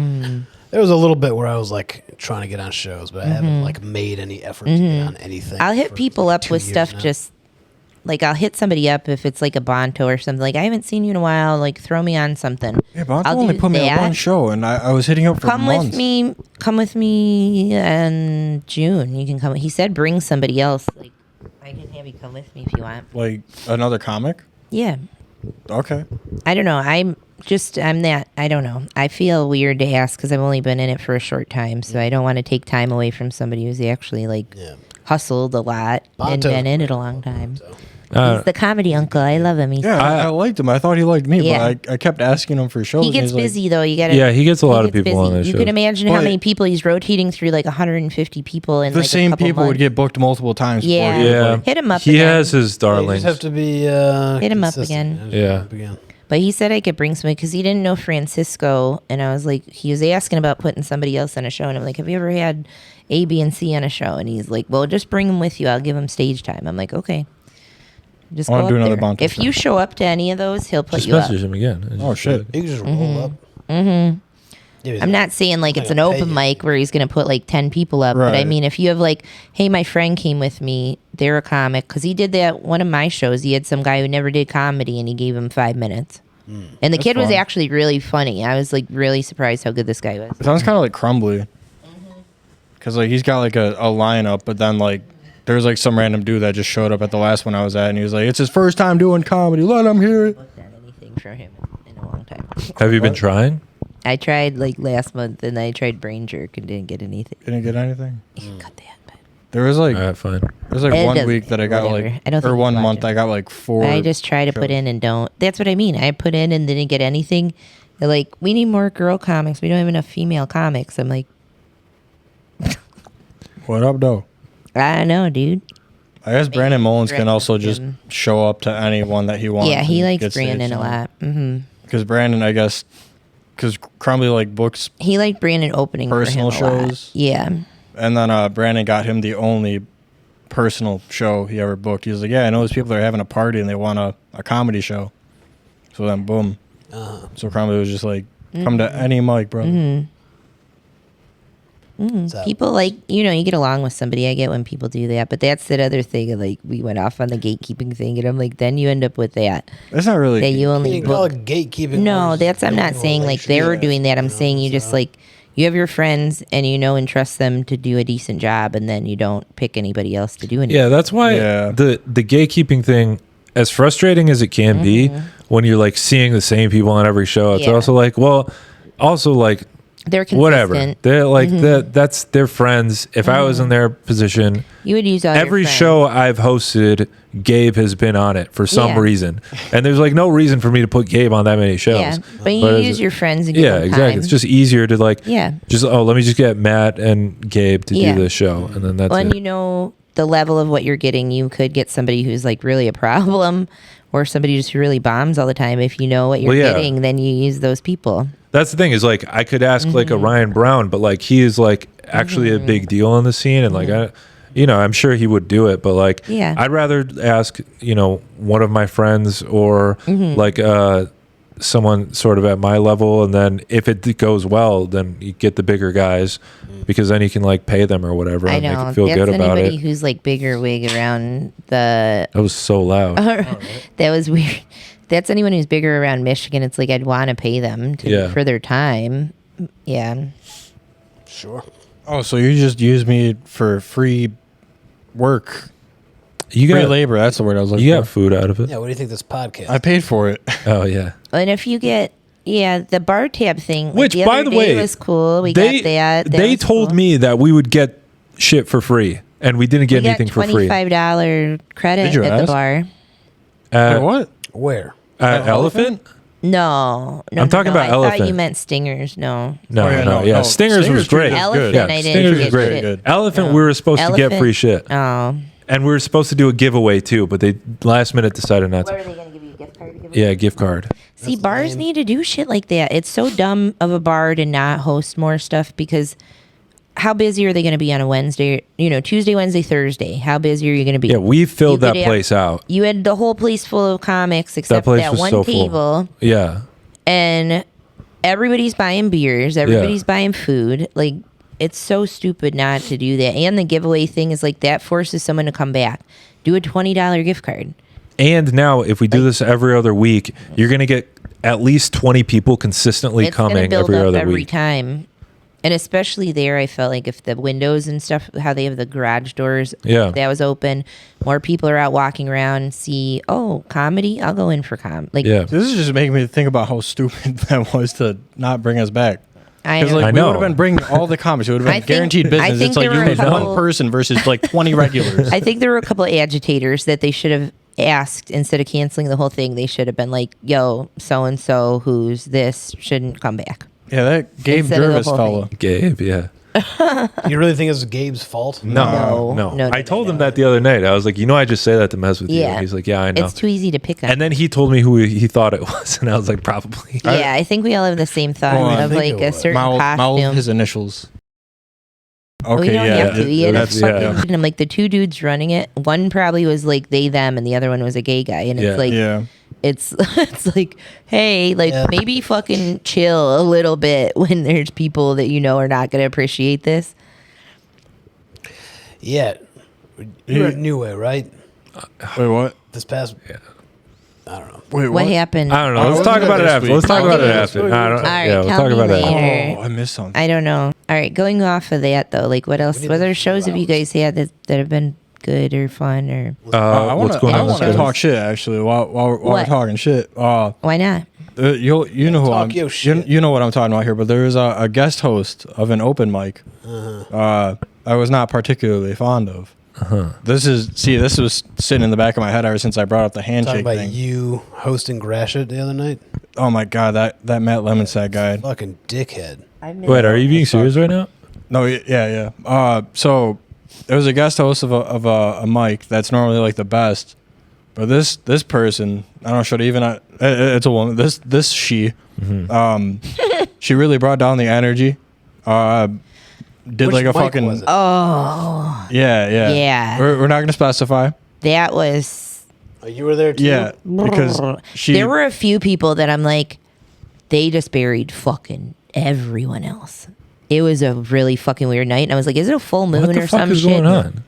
there was a little bit where I was like trying to get on shows, but I haven't like made any effort to get on anything. I'll hit for, people like, up 2 with years stuff now. just like, I'll hit somebody up if it's like a Bonto or something. Like, I haven't seen you in a while. Like, throw me on something. Yeah, but I'll only do put me on that. one show, and I was hitting up for Come months. with me in June. You can come. He said bring somebody else. Like, I can have you come with me if you want. Like another comic. Yeah. Okay. I don't know. I'm that. I don't know. I feel weird to ask because I've only been in it for a short time, so I don't want to take time away from somebody who's actually like Yeah. hustled a lot and Bonto's been in it a great. long time. So. He's the comedy uncle. I love him. Yeah, I liked him. I thought he liked me, Yeah. but I kept asking him for shows. He and gets he's like, busy though. You gotta. Yeah, he gets a lot of gets people on busy. this You show. can imagine how But- many people he's rotating through, like 150 people in the like a same couple people would months. get booked multiple times. Yeah. Before he was Yeah. like, Hit him up He again. has his Yeah, you darlings. just have to be Hit him up consistent. again. Hit him Yeah. up again. But he said I could bring somebody because he didn't know Francisco, and I was like, he was asking about putting somebody else on a show, and I'm like, have you ever had A, B, and C on a show? And he's like, well, just bring him with you. I'll give him stage time. I'm like, okay. Just I go wanna up do another there. Bonto If show. you show up to any of those, he'll put Just you up. message him again. and Oh, just shit. like- You can just roll up. Mm-hmm. I'm not saying like it's an gonna pay open you. mic where he's going to put like 10 people up, but I Right. mean, if you have like, hey, my friend came with me, they're a comic, because he did that one of my shows. He had some guy who never did comedy, and he gave him 5 minutes. And the That's kid was fun. actually really funny. I was like really surprised how good this guy was. It sounds kind of like Crumbly. Because like he's got like a lineup, but then like there's like some random dude that just showed up at the last one I was at, and he was like, "It's his first time doing comedy. Let him hear it." Looked at anything for him in a long time. Have you been trying? I tried like last month, and I tried brain jerk and didn't get anything. Didn't get anything. You can cut that, but There was like All right, fine. there's like It one doesn't- week that I got whatever. like, I don't think or he's one month watching. I got like 4. I just try to put shows. in and don't. That's what I mean. I put in and didn't get anything. They're like, we need more girl comics. We don't have enough female comics. I'm like, What up, though? I don't know, dude. I guess Brandon Mullins can direct also just him. show up to anyone that he wants. Yeah, he and likes get stage Brandon a time. lot. Hmm. Because Brandon, I guess, because Crumbly like books, He liked Brandon opening Personal for him a lot. shows? Yeah. and then Brandon got him the only personal show he ever booked. He was like, "Yeah, I know these people that are having a party and they want a comedy show." So then, boom. Uh-huh. So comedy was just like, come to any mic, brother. People like, you get along with somebody. I get when people do that, but that's that other thing of like, we went off on the gatekeeping thing, and I'm like, then you end up with that. That's not really. That you You only can call it gatekeeping. No, or that's, I'm not building a saying like they were relationship, doing that. I'm you know, saying you just so. like, you have your friends and and trust them to do a decent job, and then you don't pick anybody else to do anything. Yeah, that's why Yeah. the gatekeeping thing, as frustrating as it can be, when you're like seeing the same people on every show, it's Yeah. also like, They're consistent. whatever. They're like that's their friends. If I was in their position, You would use all your every friends. show I've hosted, Gabe has been on it for some Yeah. reason, and there's like no reason for me to put Gabe on that many shows. Yeah, but you as use a- your friends and give Yeah, them exactly. time. It's just easier to like, Yeah. let me just get Matt and Gabe to Yeah. do this show, and then that's When it. you know the level of what you're getting, you could get somebody who's like really a problem, or somebody just who really bombs all the time. If you know what you're Well, yeah. getting, then you use those people. That's the thing is like I could ask like a Ryan Brown, but like he is like actually a big deal on the scene, and like I'm sure he would do it, but like Yeah. I'd rather ask one of my friends or like someone sort of at my level, and then if it goes well, then you get the bigger guys because then you can like pay them or whatever I and know. make it feel That's good about anybody it. who's like bigger wig around the. That was so loud. That was weird. That's anyone who's bigger around Michigan. It's like I'd want to pay them for their time. Yeah. Sure. Oh, so you just use me for free work, You free got labor. That's the word I was looking you for. got food out of it. Yeah. What do you think of this podcast? I paid for it. Oh yeah. And if you get the bar tab thing, like, Which, the by other the day way, was cool. We got that. They was told cool. me that we would get shit for free, and we didn't get we anything got for free. $25 credit Did you at the ask? bar. Wait, what? Where? Elephant? No, I'm talking about I thought Elephant. you meant Stingers. No. No, Oh, yeah, no, no, yeah. no. Stingers was Stingers great. was Elephant, good. I didn't Stingers get was great. shit. Elephant, No. we were supposed to get Elephant? free shit, Oh. and we were supposed to do a giveaway too, but they last minute decided not What to. are they going to give you a gift card to give away? Yeah, gift card. See, bars need to do shit like that. It's so dumb of a bar to not host more stuff, because how busy are they going to be on a Wednesday? Tuesday, Wednesday, Thursday. How busy are you going to be? Yeah, we filled You that could have- place out. You had the whole place full of comics That except place that was one so table. full. Yeah, And everybody's buying beers, everybody's buying food. Like, it's so stupid not to do that. And the giveaway thing is like, that forces someone to come back. Do a $20 gift card. and now if we do this every other week, you're gonna get at least 20 people consistently It's going to coming build every up other every week. time. And especially there, I felt like if the windows and stuff, how they have the garage doors, Yeah. that was open, more people are out walking around, see, comedy, I'll go in for Like, Yeah, This is just making me think about how stupid that was to not bring us back. I Because know. like I we know. would have been bringing all the comics. It would have I been think- guaranteed I business. think It's like there you were a need one couple- person versus like 20 regulars. I think there were a couple of agitators that they should have asked instead of canceling the whole thing. They should have been like, yo, so-and-so who's this shouldn't come back. Yeah, that Gabe Instead of the Jervis whole fella. Gabe. Yeah. You really think it's Gabe's fault? No. I told him that the other night. I was like, I just say that to mess with you. Yeah. He's like, yeah, I know. It's too easy to pick on. And then he told me who he thought it was, and I was like, probably. yeah, I think we all have the same thought Hold on. of I like think it a was. certain Mouth costume. his initials. We Okay, don't yeah. have to. You had a that's- yeah. fucking, and I'm like, the two dudes running it, one probably was like they, them, and the other one was a gay guy. And Yeah. it's like, Yeah. it's like, hey, like Yeah. maybe fucking chill a little bit when there's people that are not going to appreciate this. Yeah. You're at New Way, right? Wait, what? This past. I don't know. Wait, What happened? I don't know. Oh, Let's it talk wasn't about it this after. week. Let's talk I'll about give it you after. this I don't, All right, yeah, we'll tell talk me about it after. later. Oh, I missed something. I don't know. All right, going off of that though, like what else? We need What to other shows have you guys had that have been good or fun or I What's want going on? to this week? talk shit actually while we're What? talking shit. why not? You know who Talk I'm. your shit. You know what I'm talking about here. But there is a guest host of an open mic. I was not particularly fond of. This was sitting in the back of my head ever since I brought up the Talking handshake about thing. you hosting Grashit the other night. Oh my god, that Matt Lemonsack guy. Fucking dickhead. Wait, are you being serious right now? No, yeah. So there was a guest host of a mic that's normally like the best, but this person, I don't know, should even it's a woman. This she, she really brought down the energy. Did Which like a mic fucking was it? Oh, yeah. Yeah. We're not gonna specify. that was Oh, you were there too? Yeah, because There were a few people that I'm like, they just buried fucking everyone else. It was a really fucking weird night, and I was like, is it a full moon What the or fuck some is shit? going on?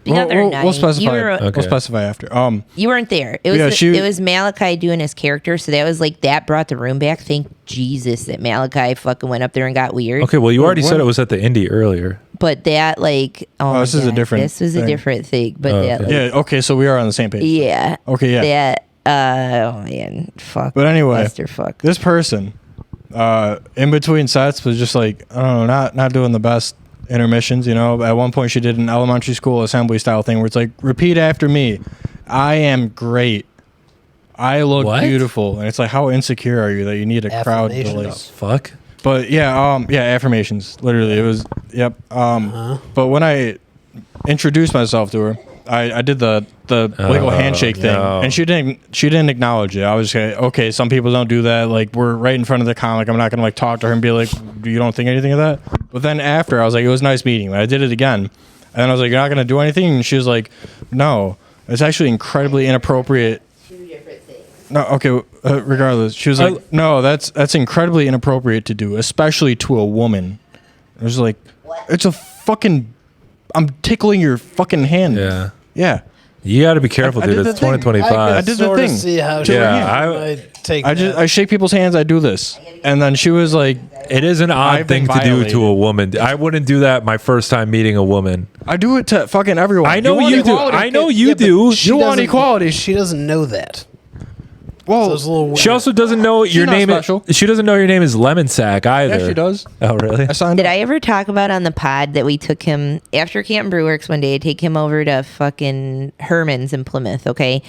The other night, we'll specify. you were, Okay. We'll specify after. you weren't there. It was Yeah, it was Malachi doing his character, so that was like that brought the room back. Thank Jesus that Malachi fucking went up there and got weird. Okay, well, you already What? said it was at the Indie earlier. But that like my this is a God, different This was a thing. different thing. But Oh, that okay. like, Yeah. Okay. So we are on the same page. yeah. Okay. Yeah. That oh man, fuck. But anyway, clusterfuck. this person, in between sets was just like, I don't know, not doing the best intermissions. You know, at one point she did an elementary school assembly style thing where it's like, repeat after me. I am great. I look What? beautiful. And it's like, how insecure are you that you need a crowd to Affirmations. like? Fuck. But yeah, affirmations. Literally, it was. Yep. But when I introduced myself to her, I did the wiggle handshake thing, no. and she didn't acknowledge it. I was just like, okay, some people don't do that. Like, we're right in front of the comic. I'm not gonna like talk to her and be like, you don't think anything of that? But then after, I was like, it was nice meeting you. And I did it again, and then I was like, you're not gonna do anything? And she was like, no, it's actually incredibly inappropriate. No, okay. Regardless, she was like, "No, that's incredibly inappropriate to do, especially to a woman." I was like, "It's a fucking, I'm tickling your fucking hand." Yeah. Yeah. You got to be careful, I dude. did It's the thing. 2025. I did the sort of thing. see how Yeah, I take I shake people's hands. I do this, and then she was like, It is an odd I've been thing to do to violated. a woman. I wouldn't do that my first time meeting a woman. "I do it to fucking everyone." I know want you do. equality? I know Yeah, you but do. she You want doesn't- equality. She doesn't know that. Well, So it's a little weird. She also doesn't know your not name. special. She doesn't know your name is Lemon Sack either. yeah, she does. Oh, really? I signed Did up. I ever talk about on the pod that we took him after Camp Brewworks one day? I take him over to fucking Herman's in Plymouth, okay?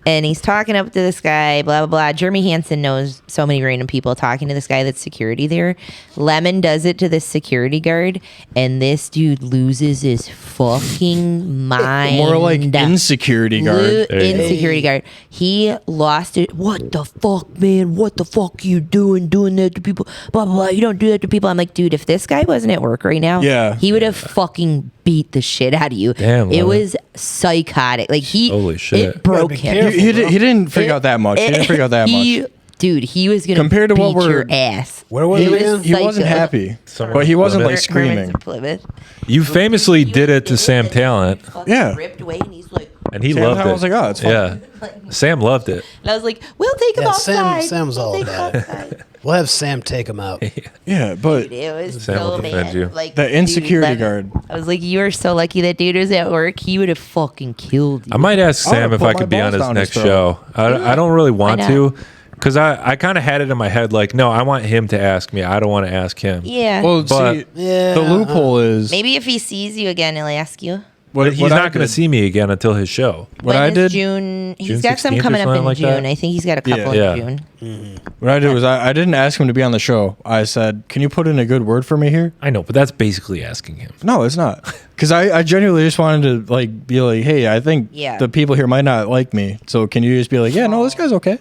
And he's talking up to this guy, blah, blah, blah. Jeremy Hansen knows so many random people talking to this guy that's security there. Lemon does it to this security guard, and this dude loses his fucking mind. More like insecurity guard. There you go. Insecurity guard. He lost it. What the fuck, man? What the fuck you doing that to people? Blah, blah, blah. You don't do that to people. I'm like, dude, if this guy wasn't at work right now, Yeah. he would have fucking beat the shit out of you. Damn, it Lemon. was psychotic. Like Holy shit. it broke be him. careful. He didn't freak out that much. He didn't freak out that much. Dude, he was gonna Compared to beat what we're- your ass. Where was He it was again? He wasn't psycho. happy, Somewhere but he in wasn't like Plymouth. Herman's screaming. in Plymouth. You famously did it to Sam Talent, Yeah. Ripped away, and he's like, and he Sam loved Talent it. was like, oh, it's fun. Yeah, Sam loved it. and I was like, we'll take him Yeah, outside. Sam's all We'll take him about it. outside. We'll have Sam take him out. Yeah, but It was Sam so will defend bad. you. Like The dude, insecurity Lemon- guard. I was like, you are so lucky that dude was at work. He would have fucking killed you. I might ask I wanna Sam if put I my could be on balls his down his next throat. show. I don't really want not? to, because I kind of had it in my head like, no, I want him to ask me. I don't want to ask him. Yeah. well, But- see, Yeah. the loophole is Maybe if he sees you again, he'll ask you. what He's what I not going to did- see me again until his show. What When I is did. June. He's June got some 16th or coming up something in like June. that? I think he's got a couple Yeah. in June. What I did was I didn't ask him to be on the show. I said, "Can you put in a good word for me here?" I know, but that's basically asking him. No, it's not. Because I genuinely just wanted to like be like, "Hey, I think Yeah. the people here might not like me. So can you just be like, yeah, no, this guy's okay."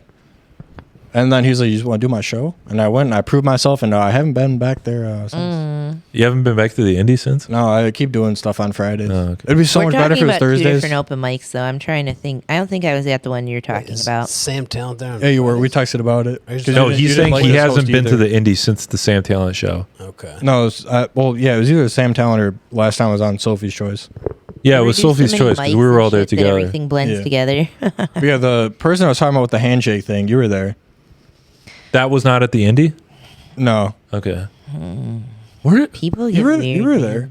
And then he's like, "You just want to do my show?" And I went and I proved myself, and I haven't been back there since. You haven't been back to the indie since? No, I keep doing stuff on Fridays. Oh, okay. It'd be so We're much better if talking it was about two Thursdays. different open mics, though. I'm trying to think. I don't think I was at the one you're talking Is about. Sam Talent there? on Yeah, you were. We Fridays? texted about it. Are you 'Cause you No, didn't- he's you didn't saying like he this hasn't host been to either. the indie since the Sam Talent show. Okay. No, it was, well, yeah, it was either Sam Talent or last time I was on Sophie's Choice. Yeah, it We was do so Sophie's many choice because mics we were and all there shit that together. Everything blends Yeah. together. But yeah, the person I was talking about with the handshake thing, you were there. That was not at the indie? No, Okay. Where People get you were weird, you were man. there.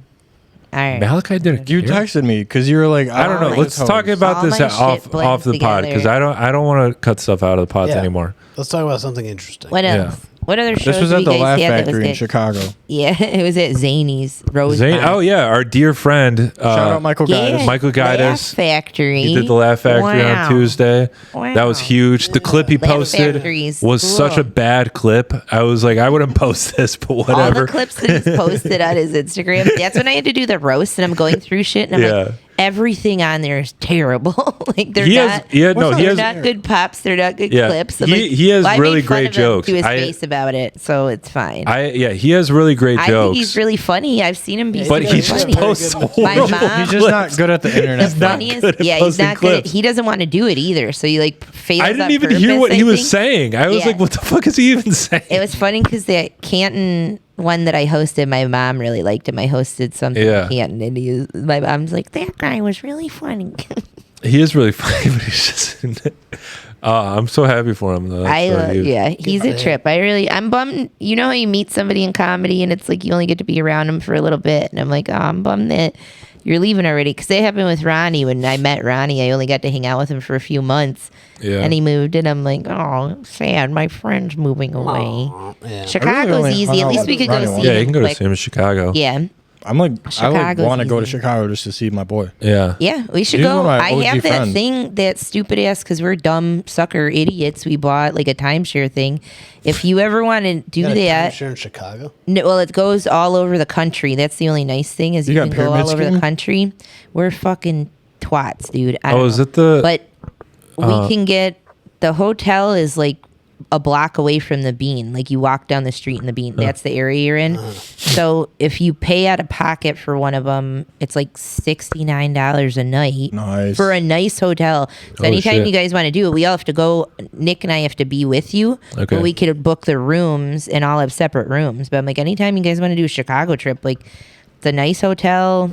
All right. Malachi did You it. texted me because you were like, I don't know. my Let's talk about All this my off shit blends off the pod because together. I don't want to cut stuff out of the pods Yeah. anymore. Let's talk about something interesting. What Yeah. else? What other shows This was do at you the guys Laugh have that was Factory in good? Chicago. Yeah, it was at Zany's Rose. Zane, oh yeah, our dear friend Shout out Michael Guidis. Michael Guidis. Laugh Factory. He did the Laugh Factory Wow. on Tuesday. Wow. That was huge. The clip he Laugh posted Factory's was cool. such a bad clip. I was like, I wouldn't post this, but All whatever. the clips that he's posted on his Instagram. That's when I had to do the roast, and I'm going through shit, and I'm Yeah. like, everything on there is terrible. Like they're not good pops. They're not good clips. He has really great jokes. To his face about it, so it's fine. He has really great jokes. I think he's really funny. I've seen him be, but he just funny. posts horrible. He's just not good at the internet. The funniest, he's not good. He doesn't want to do it either. So he like fails. I didn't even hear what he was saying. I was like, what the fuck is he even saying? It was funny because the Canton one that I hosted, my mom really liked him. I hosted something in Canton, and my mom's like, that guy was really funny. He is really funny, but he's just. I'm so happy for him though. He's a trip. I'm bummed. You know how you meet somebody in comedy and it's like you only get to be around them for a little bit, and I'm like, oh, I'm bummed that you're leaving already. Because that happened with Ronnie. When I met Ronnie, I only got to hang out with him for a few months. Yeah. And he moved, and I'm like, oh, sad. My friend's moving away. Yeah. Chicago's easy. At least we could go see him. Yeah, you can go to see him in Chicago. Yeah. I want to go to Chicago just to see my boy. Yeah. Yeah, we should go. I have that thing, that stupid ass, because we're dumb sucker idiots. We bought like a timeshare thing. If you ever want to do that. Timeshare in Chicago? No, well, it goes all over the country. That's the only nice thing is you can go all over the country. We're fucking twats, dude. Is it the? But we can get, the hotel is like a block away from the Bean. Like you walk down the street in the Bean. That's the area you're in. So if you pay out of pocket for one of them, it's like $69 a night for a nice hotel. So anytime you guys want to do it, we all have to go. Nick and I have to be with you. Okay. But we could book the rooms and all have separate rooms. But I'm like, anytime you guys want to do a Chicago trip, like it's a nice hotel,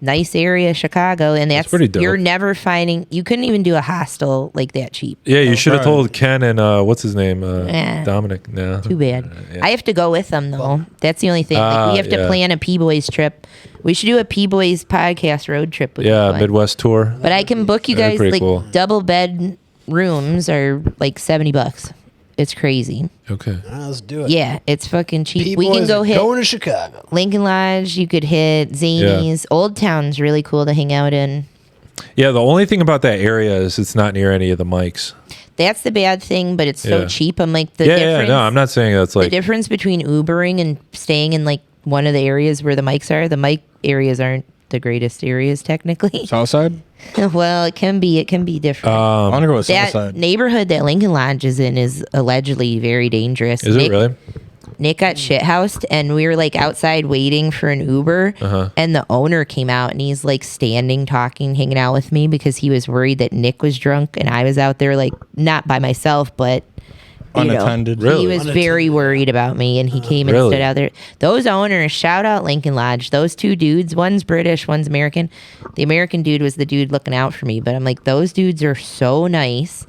nice area, Chicago, and that's pretty dope. You're never finding. You couldn't even do a hostel like that cheap. Yeah, you should have told Ken and what's his name, Dominic. No, too bad. I have to go with them though. That's the only thing. Like, we have to plan a P Boiz trip. We should do a P Boiz podcast road trip. Midwest tour. But I can book you guys double bed rooms are like $70. It's crazy. Okay. Let's do it. Yeah, it's fucking cheap. P-Boiz we can go hit going to Chicago. Lincoln Lodge. You could hit Zanies. Old Town's really cool to hang out in. Yeah, the only thing about that area is it's not near any of the mics. That's the bad thing, but it's so cheap. I'm like the difference. No, I'm not saying that's like the difference between Ubering and staying in like one of the areas where the mics are. The mic areas aren't the greatest areas technically. Southside? Well, it can be different. I want to go with that Southside. Neighborhood that Lincoln Lodge is in is allegedly very dangerous. Is it really? Nick got shithoused, and we were like outside waiting for an Uber, and the owner came out, and he's like standing, talking, hanging out with me because he was worried that Nick was drunk, and I was out there like not by myself, but unattended. He was very worried about me, and he came and stood out there. Those owners, shout out Lincoln Lodge. Those two dudes, one's British, one's American. The American dude was the dude looking out for me, but I'm like, those dudes are so nice.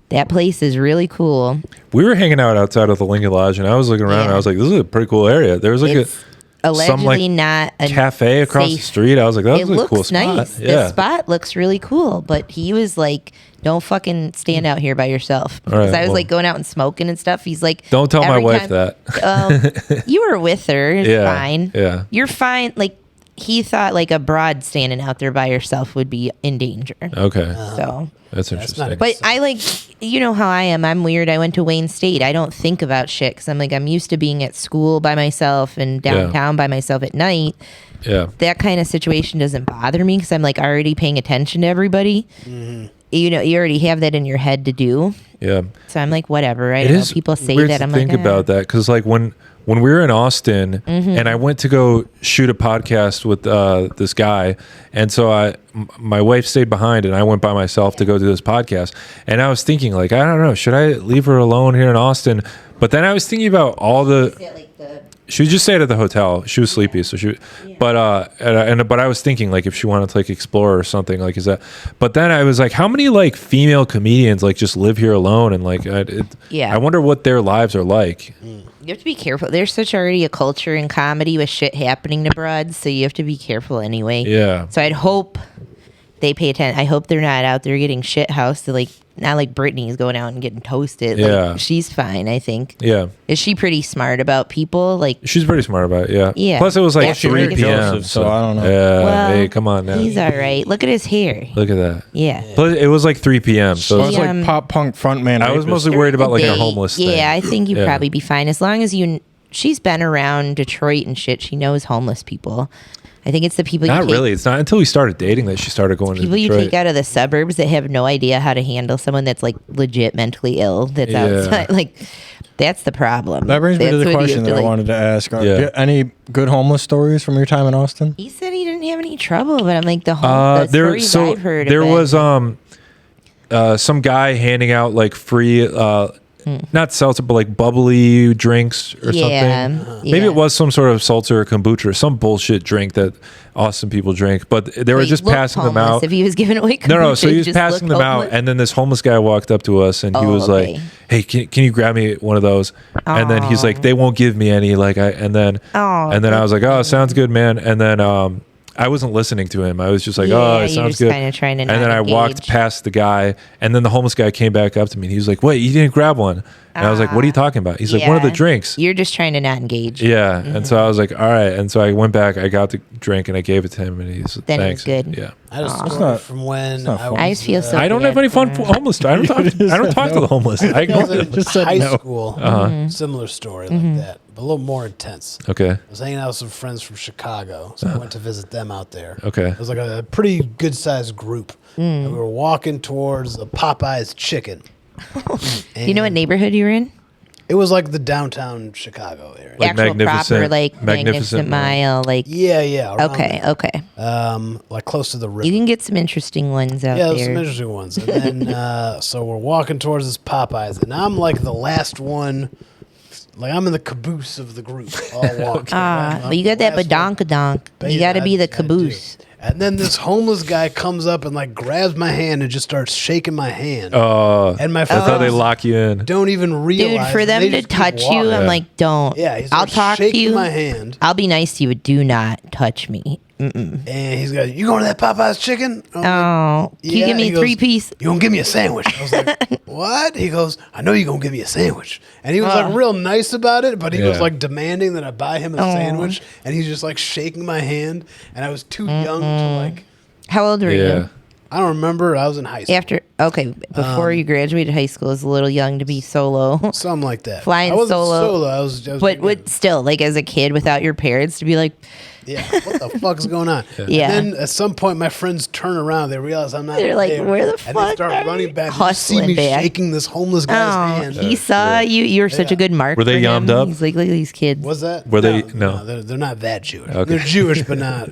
That place is really cool. We were hanging out outside of the Lincoln Lodge, and I was looking around, and I was like, this is a pretty cool area. There was like allegedly not a cafe across the street. I was like, that's a cool spot. Nice. Yeah. The spot looks really cool, but he was like, don't fucking stand out here by yourself. Because I was like going out and smoking and stuff. He's like, don't tell my wife that. You were with her. It's fine. Yeah. You're fine. Like, he thought like a broad standing out there by herself would be in danger. Okay. So that's interesting. But I like, you know how I am. I'm weird. I went to Wayne State. I don't think about shit because I'm used to being at school by myself and downtown by myself at night. Yeah. That kind of situation doesn't bother me because I'm like already paying attention to everybody. Mm-hmm. You know, you already have that in your head to do. Yeah. So I'm like, whatever. I know people say that. I'm like, think about that because like when we were in Austin and I went to go shoot a podcast with this guy, and so my wife stayed behind and I went by myself to go do this podcast, and I was thinking like, I don't know, should I leave her alone here in Austin? But then I was thinking about all she just stayed at the hotel. She was sleepy, so but I was thinking like if she wanted to like explore or something like is that. But then I was like, how many like female comedians like just live here alone and like I wonder what their lives are like. You have to be careful. There's already a culture in comedy with shit happening to broads, so you have to be careful anyway. Yeah. So I'd hope they pay attention. I hope they're not out there getting shit housed. Like not like Britney's going out and getting toasted. Yeah. Like, she's fine, I think. Yeah. Is she pretty smart about people? Like she's pretty smart about it. Yeah. Yeah. Plus it was like 3 p.m. So I don't know. Yeah. Well, hey, come on now. He's all right. Look at his hair. Look at that. Yeah. Plus it was like 3 p.m. So it's like pop punk frontman. I was mostly worried about like a homeless thing. Yeah, I think you'd probably be fine as long as you she's been around Detroit and shit. She knows homeless people. I think it's the people. Not really. It's not until we started dating that she started going to people Detroit. you take out of the suburbs that have no idea how to handle someone that's like legit mentally ill. That's outside. Like that's the problem. That brings me to the question that I wanted to ask. Any good homeless stories from your time in Austin? He said he didn't have any trouble, but I'm like the stories I've heard. There was some guy handing out like free. Not seltzer, but like bubbly drinks or something. Maybe it was some sort of seltzer or kombucha or some bullshit drink that Austin people drink. But they were just passing them out. If he was giving away kombucha, no. So he was passing them out, and then this homeless guy walked up to us, and he was like, "Hey, can you grab me one of those?" And then he's like, "They won't give me any." And then I was like, "Oh, sounds good, man." And then I wasn't listening to him. I was just like, "Oh, it sounds good." Kind of trying to and then I walked past the guy, and then the homeless guy came back up to me, and he was like, "Wait, you didn't grab one?" And I was like, "What are you talking about?" He's like, "One of the drinks." You're just trying to not engage. Yeah. And so I was like, "All right." And so I went back, I got the drink, and I gave it to him, and he's then thanks. Good. Yeah. I just from when I just feel so. I don't have any fun homeless. I don't talk to the homeless. I was in just said high no. school. Similar story like that, but a little more intense. Okay. I was hanging out with some friends from Chicago, so I went to visit them out there. Okay. It was like a pretty good sized group. And we were walking towards a Popeye's chicken. You know what neighborhood you were in? It was like the downtown Chicago area. Like actual proper, like Magnificent Mile, like Yeah. Okay. Like close to the river. You can get some interesting ones out Yeah, there. some interesting ones. And then, so we're walking towards this Popeyes, and I'm like the last one. Like I'm in the caboose of the group. All walking. But you got that badonkadonk. You got to be the caboose. And then this homeless guy comes up and like grabs my hand and just starts shaking my hand. And my that's friends how they lock you in. don't even realize. Dude, for them to touch you, I'm like, don't. Yeah, he's I'll talk to you. my hand. I'll be nice to you, but do not touch me. And he's got, "You going to that Popeye's chicken?" Oh, can you "Yeah." give me He a goes, 3-piece? "You gonna give me a sandwich?" I was like, "What?" He goes, "I know you're gonna give me a sandwich." And he was like real nice about it, but he was like demanding that I buy him a sandwich. And he's just like shaking my hand. And I was too young to like. How old were you? I don't remember. I was in high school. Before you graduated high school, is a little young to be solo. Something like that. Flying I wasn't solo. I was But still, like as a kid without your parents, to be like, yeah, what the fuck's going on? Yeah. And then at some point, my friends turn around. They realize I'm not They're like, there, "Where the and fuck they start are running you?" back. You see me Hustling back. shaking this homeless guy's hand. he saw you. You're such a good mark. Were they for him. yammed up? He's like, look at these kids. Was that? Were they? No, they're not that Jewish. Okay. They're Jewish, but not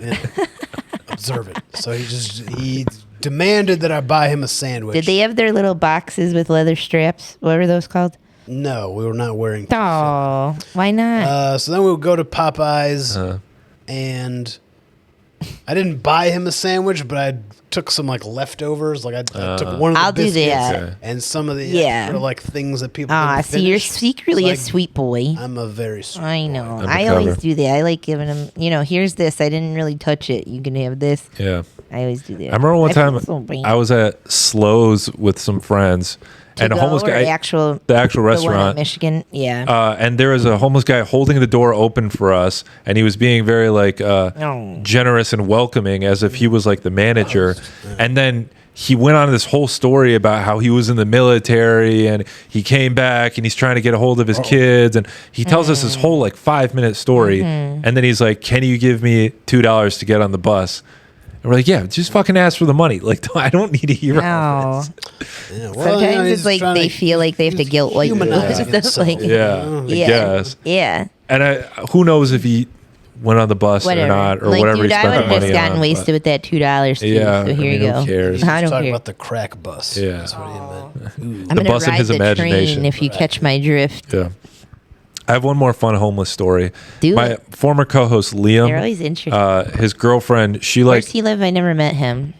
observant. So he demanded that I buy him a sandwich. Did they have their little boxes with leather straps? What were those called? No, we were not wearing. Oh, why not? So then we would go to Popeyes, and I didn't buy him a sandwich, but I took some like leftovers. Like I took one of the I'll do biscuits that. and some of the Yeah. extra like things that people. Ah, didn't see, you're finish. secretly It's a like, sweet boy. I'm a very sweet. I know. I Undercover. always do that. I like giving them, here's this. I didn't really touch it. You can have this. Yeah. I always do that. I remember one feel time so bad. I was at Slows with some friends, and a To-go homeless or guy, the actual the actual one in restaurant, Michigan. Yeah. and there was a homeless guy holding the door open for us, and he was being very like generous and welcoming, as if he was like the manager. And then he went on this whole story about how he was in the military and he came back and he's trying to get a hold of his kids, and he tells us this whole like 5-minute story, and then he's like, "Can you give me $2 to get on the bus?" And we're like, "Yeah, just fucking ask for the money. Like, I don't need to hear all Oh. this." Yeah, well, Sometimes he's it's like trying they to feel like they have to guilt like humanize stuff himself. like Yeah, I yeah, guess. yeah. And who knows if he went on the bus Whatever. or not, or like, whatever dude, he I spent would the have money just gotten on, wasted but- with that $2 too. Yeah, So here I mean, you who go. cares? I don't talking care. about the crack bus. Yeah. That's what he meant. I'm The gonna bus in ride his the imagination. train if you catch my drift. Yeah. I have one more fun homeless story. Do My it. former co-host Liam, They're always interesting. his girlfriend, she Where's like he live? I never met him.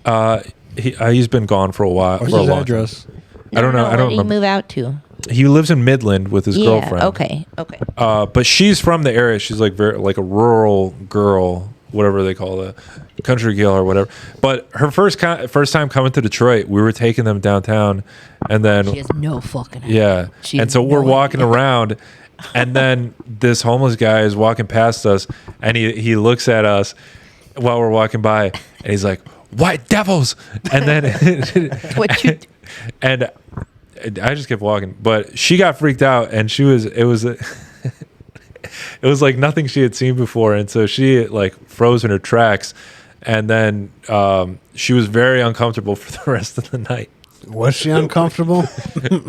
he's been gone for a while. What's for a his long address? I don't know. I Where don't did he remember. move out to? He lives in Midland with his girlfriend. Okay. But she's from the area. She's like very like a rural girl, whatever they call it, country girl or whatever. But her first time coming to Detroit, we were taking them downtown, and then She has no fucking idea. yeah, She and has so we're no walking idea. around, and then this homeless guy is walking past us, and he looks at us while we're walking by, and he's like, "White devils!" And then What you do? and I just kept walking, but she got freaked out, and it was it was like nothing she had seen before, and so she like froze in her tracks, and then she was very uncomfortable for the rest of the night. Was she uncomfortable?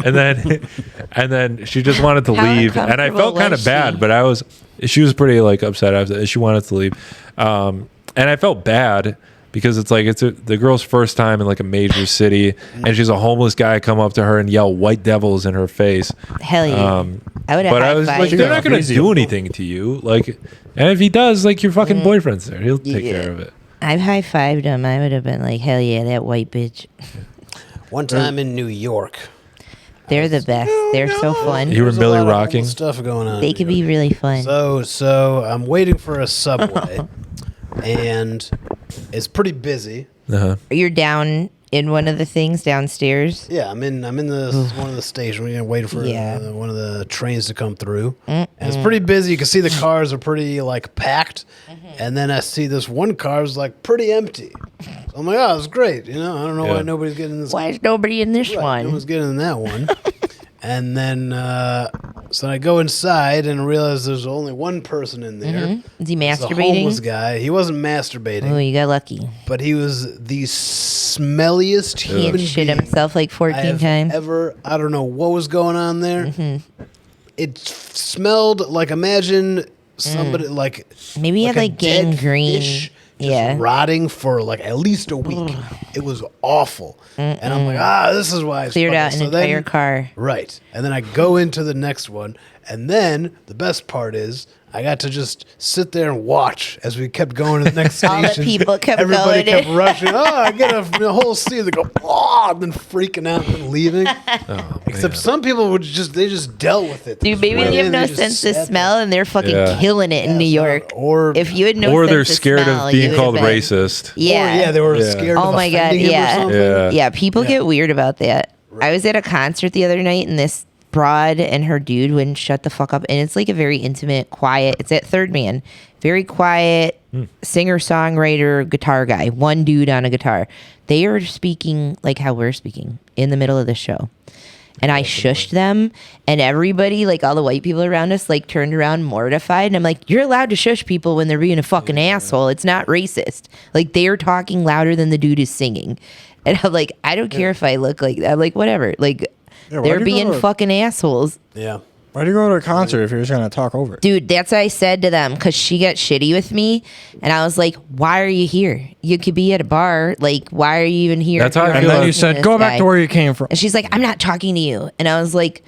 and then she just wanted to How leave, and I felt kind of was bad, she? but she was pretty like upset after she wanted to leave, and I felt bad because it's like the girl's first time in like a major city, and she's a homeless guy come up to her and yell "white devils" in her face. Hell yeah. I would have But I was like, they're not gonna Easy. do anything to you, like, and if he does, like, your fucking boyfriend's there, he'll take care of it. I've high-fived him. I would have been like, hell yeah, that white bitch. One time in New York. They're the best. They're so fun. You were There's a Millie lot of rocking? stuff going on. They in could New be York. really fun. So I'm waiting for a subway, and it's pretty busy. Uh-huh. You're down in one of the things downstairs. Yeah, I'm in the one of the stations. We're waiting for Yeah. one of the trains to come through, and it's pretty busy. You can see the cars are pretty like packed, and then I see this one car is like pretty empty. So I'm like, oh, it's great. You know, I don't know why Yeah. nobody's getting this. Why is nobody in this Right, one? no one's getting in that one. And then so I go inside and realize there's only one person in there. Is he It's a homeless masturbating? guy. He wasn't masturbating, Oh, you got lucky. but he was the smelliest He human had shit being himself like I 14 have times. ever. I don't know what was going on there. It smelled like, imagine somebody like Maybe he had a like dead gangrene. fish just Yeah. rotting for like at least a week. It was awful, and I'm like, this is why it's Cleared fucking- out an so then- entire car. Right. And then I go into the next one. And then the best part is I got to just sit there and watch as we kept going to the next All the station. people kept Everybody going. kept rushing. Oh, I get a whole scene. They go, oh, and then freaking out and leaving. Except some people would they just dealt with it. They Dude, just maybe went they have in, no they just sense of sat smell and they're fucking Yeah. killing it in Yeah, New so- York. or- if you had no Or sense they're of scared smell, of being you'd called have been- racist. Yeah. Or, yeah, they were Yeah. scared Oh of my God, offending him yeah. or something. Yeah. Yeah, people get weird about that. I was at a concert the other night and this broad and her dude wouldn't shut the fuck up. And it's like a very intimate, quiet, it's at Third Man. Very quiet singer, songwriter, guitar guy. One dude on a guitar. They are speaking like how we're speaking in the middle of the show. And I shushed them, and everybody, like all the white people around us, like turned around mortified. And I'm like, you're allowed to shush people when they're being a fucking asshole. It's not racist. Like, they are talking louder than the dude is singing. And I'm like, I don't care if I look like that. I'm like, whatever. Like, Yeah, why'd they're you go being to- fucking assholes. Yeah. Why'd you go to a concert if you're just gonna talk over it? Dude, that's what I said to them because she got shitty with me. And I was like, why are you here? You could be at a bar. Like, why are you even here? That's if how I you're feel And then like- you listening to said, this "Go back guy?" to where you came from." And she's like, I'm not talking to you. And I was like,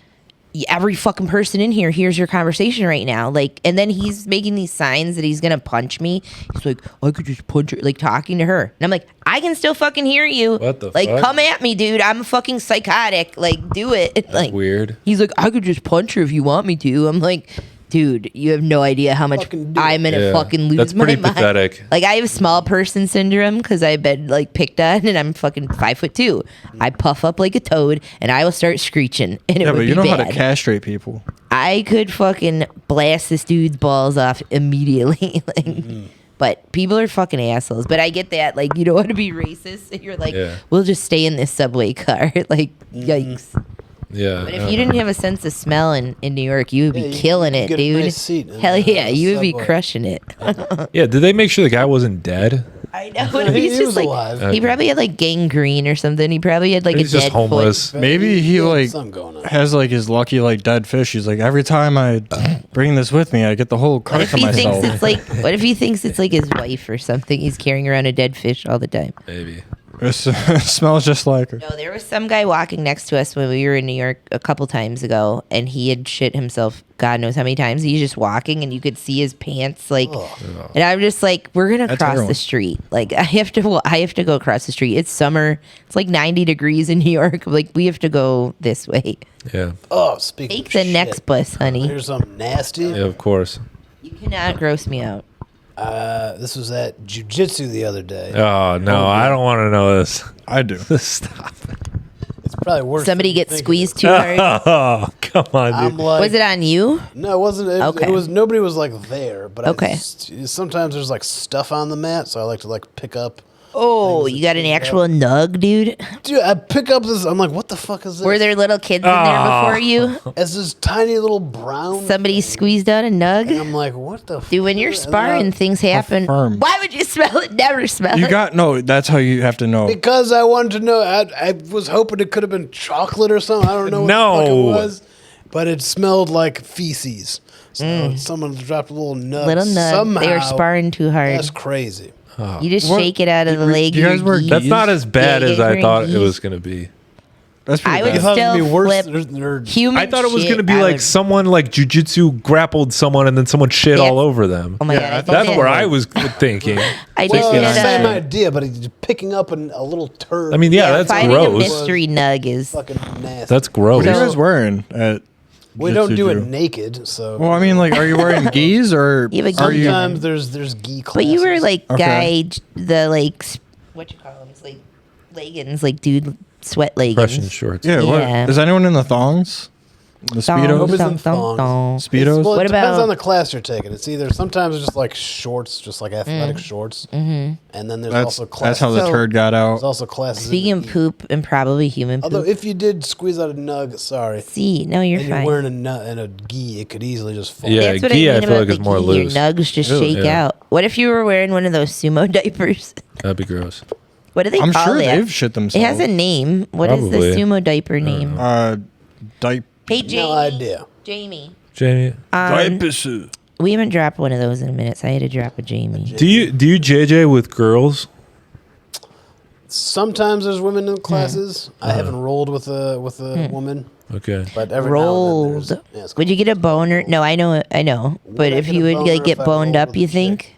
every fucking person in here hears your conversation right now. Like, and then he's making these signs that he's gonna punch me. He's like, I could just punch her, like talking to her. And I'm like, I can still fucking hear you. What the like, fuck? come at me, dude. I'm fucking psychotic. Like, do it. Like, weird. He's like, I could just punch her if you want me to. I'm like, dude, you have no idea how much Fucking do it. I'm gonna Yeah. fucking lose That's my pretty mind. pathetic. Like, I have small person syndrome because I've been like picked on, and I'm fucking 5'2". I puff up like a toad, and I will start screeching, and it Yeah, would but be you know bad. how to castrate people. I could fucking blast this dude's balls off immediately. Like, but people are fucking assholes. But I get that. Like, you don't want to be racist, and you're like, Yeah. we'll just stay in this subway car. Like, yikes. Yeah. But if you didn't have a sense of smell in New York, you would be Yeah, you killing could it, get a dude. nice seat in Hell the yeah, you would be subway. crushing it. Yeah, did they make sure the guy wasn't dead? I know. What if He he's just was like, alive. he probably had like gangrene or something. He probably had like He's a just dead homeless. foot. Maybe he had like something going on. has like his lucky like dead fish. He's like, every time I bring this with me, I get the whole What cart if to he myself. thinks it's like? What if he thinks it's like his wife or something? He's carrying around a dead fish all the time. Maybe. It smells just like her. No, there was some guy walking next to us when we were in New York a couple times ago, and he had shit himself. God knows how many times. He's just walking, and you could see his pants. Like, and I'm just like, we're gonna That's cross everyone. the street. Like, I have to go across the street. It's summer. It's like 90 degrees in New York. Like, we have to go this way. Yeah. Oh, speaking Take of the shit, next bus, honey. Here's something nasty. Yeah, of course. You cannot gross me out. This was at Jiu-Jitsu the other day. Oh no, I don't want to know this. I do. Stop. It's probably worse. Somebody than you gets think it squeezed is. too hard. Oh, come on, I'm dude. like, Was it on you? No, it wasn't. Okay. It was nobody was like there, but Okay. sometimes there's like stuff on the mat, so I like to like pick up Oh, things you that got an shoot actual up. nug, dude? Dude, I pick up this. I'm like, what the fuck is this? Were there little kids in there before you? It's this tiny little brown. Somebody thing. squeezed out a And nug? I'm like, what the? Dude, when you're sparring, things happen. firm. Why would you smell it? Never smell You it. got no. That's how you have to know. Because I wanted to know. I was hoping it could have been chocolate or something. I don't know what No. the fuck it was, but it smelled like feces. So someone dropped a little nug. Little nug. Somehow, They were sparring too hard. That's crazy. You just What- shake it out of the do leg. you of guys your wear gi. That's not as bad Yeah, as I you're thought it geese. was going to be. That's pretty I would You bad. thought it'd still be worse. flip They're human I thought it was shit, going to be I like would- someone like jujitsu grappled someone and then someone shit Yeah. all over them. Oh my Yeah, god! I I thought That's did where that. I was thinking. I well, did it's the same that. idea, but he's picking up a little turd. I mean, yeah, that's finding a gross. mystery nug is. fucking nasty. That's gross. What are you So- guys wearing at? we don't do it Jitsu? naked, so. Well, I mean, like, are you wearing gis or You have a are gi you? on. Sometimes there's gi classes. But you were like Okay. the like what you call them? It's like leggings, like dude sweat leggings. Compression shorts. Yeah. Yeah. What, is anyone in the thongs? The Thong, speedos? Nobody's thong, in thong, thongs. thong. Speedos? Well, it What depends about- on the class you're taking. It's either sometimes it's just like shorts, just like athletic shorts, and then there's That's also classes. that's how the So- turd got There's out. also classes. in Speaking of gi. poop and probably human Although poop. if you did squeeze out a nug, sorry, See, no, you're and you're fine. wearing a nut and a gi, it could easily just fall. Yeah. That's what gi, I I mean feel about like is the more gi. loose. Your nugs just Ew, shake yeah. out. What if you were wearing one of those sumo diapers? That'd be gross. What do they I'm call sure that? they've shit It themselves. has a name. What is Probably. the sumo diaper name? Diaper. Hey, Jamie. No idea. Jamie. Jamie, We haven't dropped one of those in a minute, so I had to drop a Jamie. do you JJ with girls? Sometimes there's women in classes. I haven't rolled with a woman, Okay. but every Rolled. now and then there's, Would you get a boner? No, I know. But I if get you a would boner like get if I boned rolled up, with you a chick? think?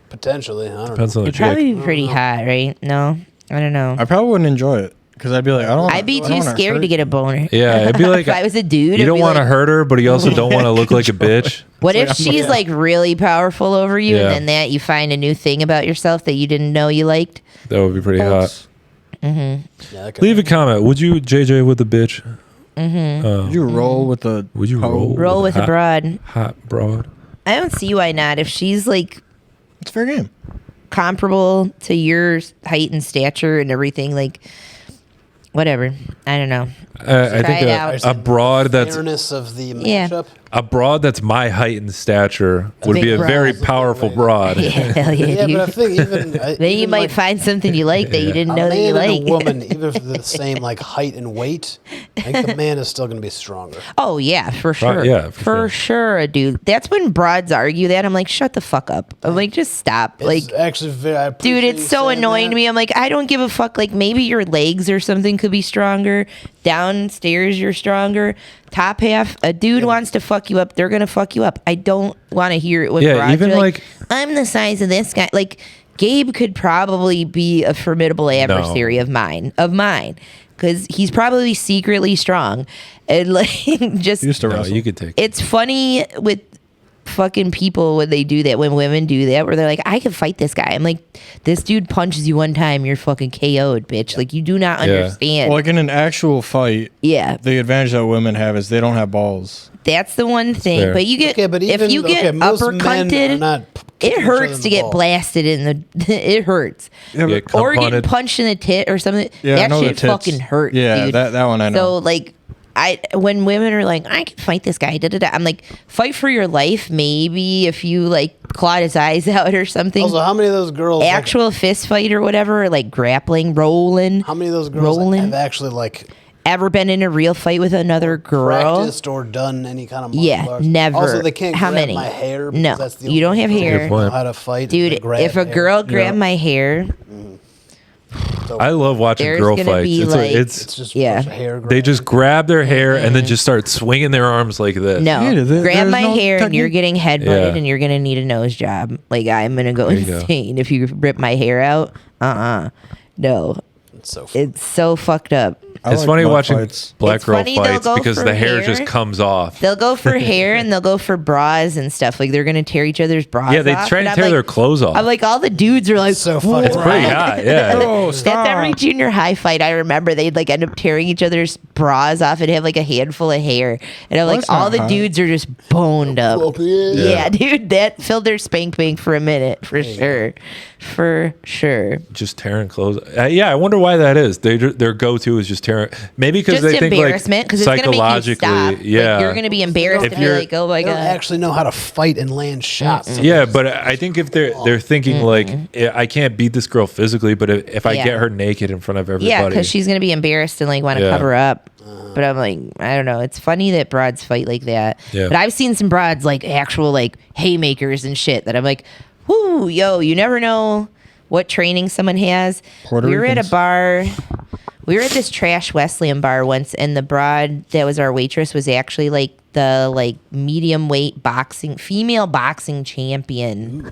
Potentially, I don't Depends know. on the It'd probably chick. be pretty hot, right? No, I don't know. I probably wouldn't enjoy it because I'd be like, I don't. I'd be I don't too wanna scared hurt to get a boner. Yeah, it'd be like If I was a dude, you I'd don't be want to like, hurt her, but you also don't want to look like a bitch. What if she's like really powerful over you, Yeah. and then that you find a new thing about yourself that you didn't know you liked? That would be pretty hot. Yeah, that could Leave a comment. Would you JJ with a bitch? Would you roll with the? Would you hoe? roll? Roll with a hot- broad. Hot broad. I don't see why not. If she's like It's fair game. comparable to your height and stature and everything, like whatever. I don't know. I Try think it out. a broad that's fairness of the Yeah. matchup. my height and stature would big be a broad. very powerful broad. Yeah, hell yeah, Yeah, dude. but I think even Then you even might like find something you like that you didn't a know that you man and liked. a woman, even if they're the same like height and weight, I think the man is still going to be stronger. Oh yeah, for sure. yeah, for for sure, dude. That's when broads argue that. I'm like, shut the fuck up. I'm like, just stop. It's Like, actually very. I dude, appreciate it's you so saying annoying that. to me. I'm like, I don't give a fuck. Like, maybe your legs or something could be stronger. Downstairs, you're stronger. Top half, a dude wants to fuck you up. They're gonna fuck you up. I don't want to hear it with Yeah, broads. even You're like- I'm the size of this guy. Like, Gabe could probably be a formidable adversary of mine, because he's probably secretly strong, and like just Used to No, wrestle. you could take. it's funny with fucking people when they do that, when women do that, where they're like, I can fight this guy. I'm like, this dude punches you one time, you're fucking KO'd, bitch. Like, you do not Yeah. understand. Well, like in an actual fight, Yeah, the advantage that women have is they don't have balls. that's the one thing. fair. But you get, Okay, but even, if you get most men are uppercutted, not it kicking each other hurts in to the get balls. blasted in the. It hurts. Yeah, Yeah, but- Or getting punted. punched in the tit or something. Yeah, I that know the shit tits. fucking hurts. Yeah, dude. that one I know. So like, when women are like, I can fight this guy, da da da. I'm like, fight for your life. Maybe if you like clawed his eyes out or something. Also, how many of those girls like, Actual fist fight or whatever, or like grappling, rolling. how many of those girls rolling? have actually like Ever been in a real fight with another girl? practiced or done any kind of martial Yeah, arts? never. Also, they can't How grab many? my hair. No, because that's the you don't only have way hair. they know how to fight. Dude, is to grab if a hair. girl grabbed my hair, I love watching There's girl gonna fights. be, It's, like- it's it's just Yeah. hair. they just grab their hair and then just start swinging their arms like this. no, Yeah, grab there's my no hair and you're technique. getting headbutted Yeah. and you're gonna need a nose job. Like, I'm gonna go There you go. insane if you rip my hair out. No, It's so. it's so fucked up. It's like funny mud watching fights. black It's girl funny, they'll fights go because for the hair hair. just comes off. They'll go for hair and they'll go for bras and stuff. Like they're gonna tear each other's bras. Yeah, they off. try And to I'm tear like- their clothes off. I'm like, all the dudes are like, So fucking It's pretty hot, yeah. Oh, That's every junior high fight. I remember they'd like end up tearing each other's bras off and have like a handful of hair. And I'm like, that's all not the hot. dudes are just boned up. Yeah. Yeah, dude, that filled their spank bank for a minute, for sure. For sure. Just tearing clothes. Yeah, I wonder why that is. Their go-to is just tearing. Maybe because Just they think like embarrassment, because it's going to make you psychologically, stop. yeah. Like, you're going to be embarrassed If and be you're- like, oh my They don't God. actually know how to fight and land shots. Yeah, but I think if they're thinking like, I can't beat this girl physically, but if I Yeah. get her naked in front of everybody, Yeah, because she's going to be embarrassed and like want to Yeah. cover up. But I'm like, I don't know. It's funny that broads fight like that. Yeah. But I've seen some broads like actual like haymakers and shit that I'm like, whoo, yo, you never know what training someone has. Puerto We were at a Ricans. bar. We were at this trash Wesleyan bar once, and the broad that was our waitress was actually like the like medium weight female boxing champion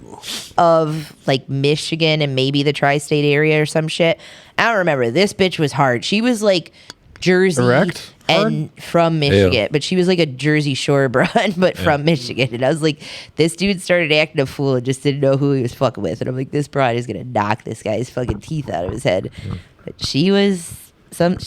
of like Michigan and maybe the tri-state area or some shit. I don't remember. This bitch was hard. She was like Jersey Erect? and from Michigan, but she was like a Jersey Shore broad, but from Michigan. And I was like, this dude started acting a fool and just didn't know who he was fucking with. And I'm like, this broad is gonna knock this guy's fucking teeth out of his head. But she was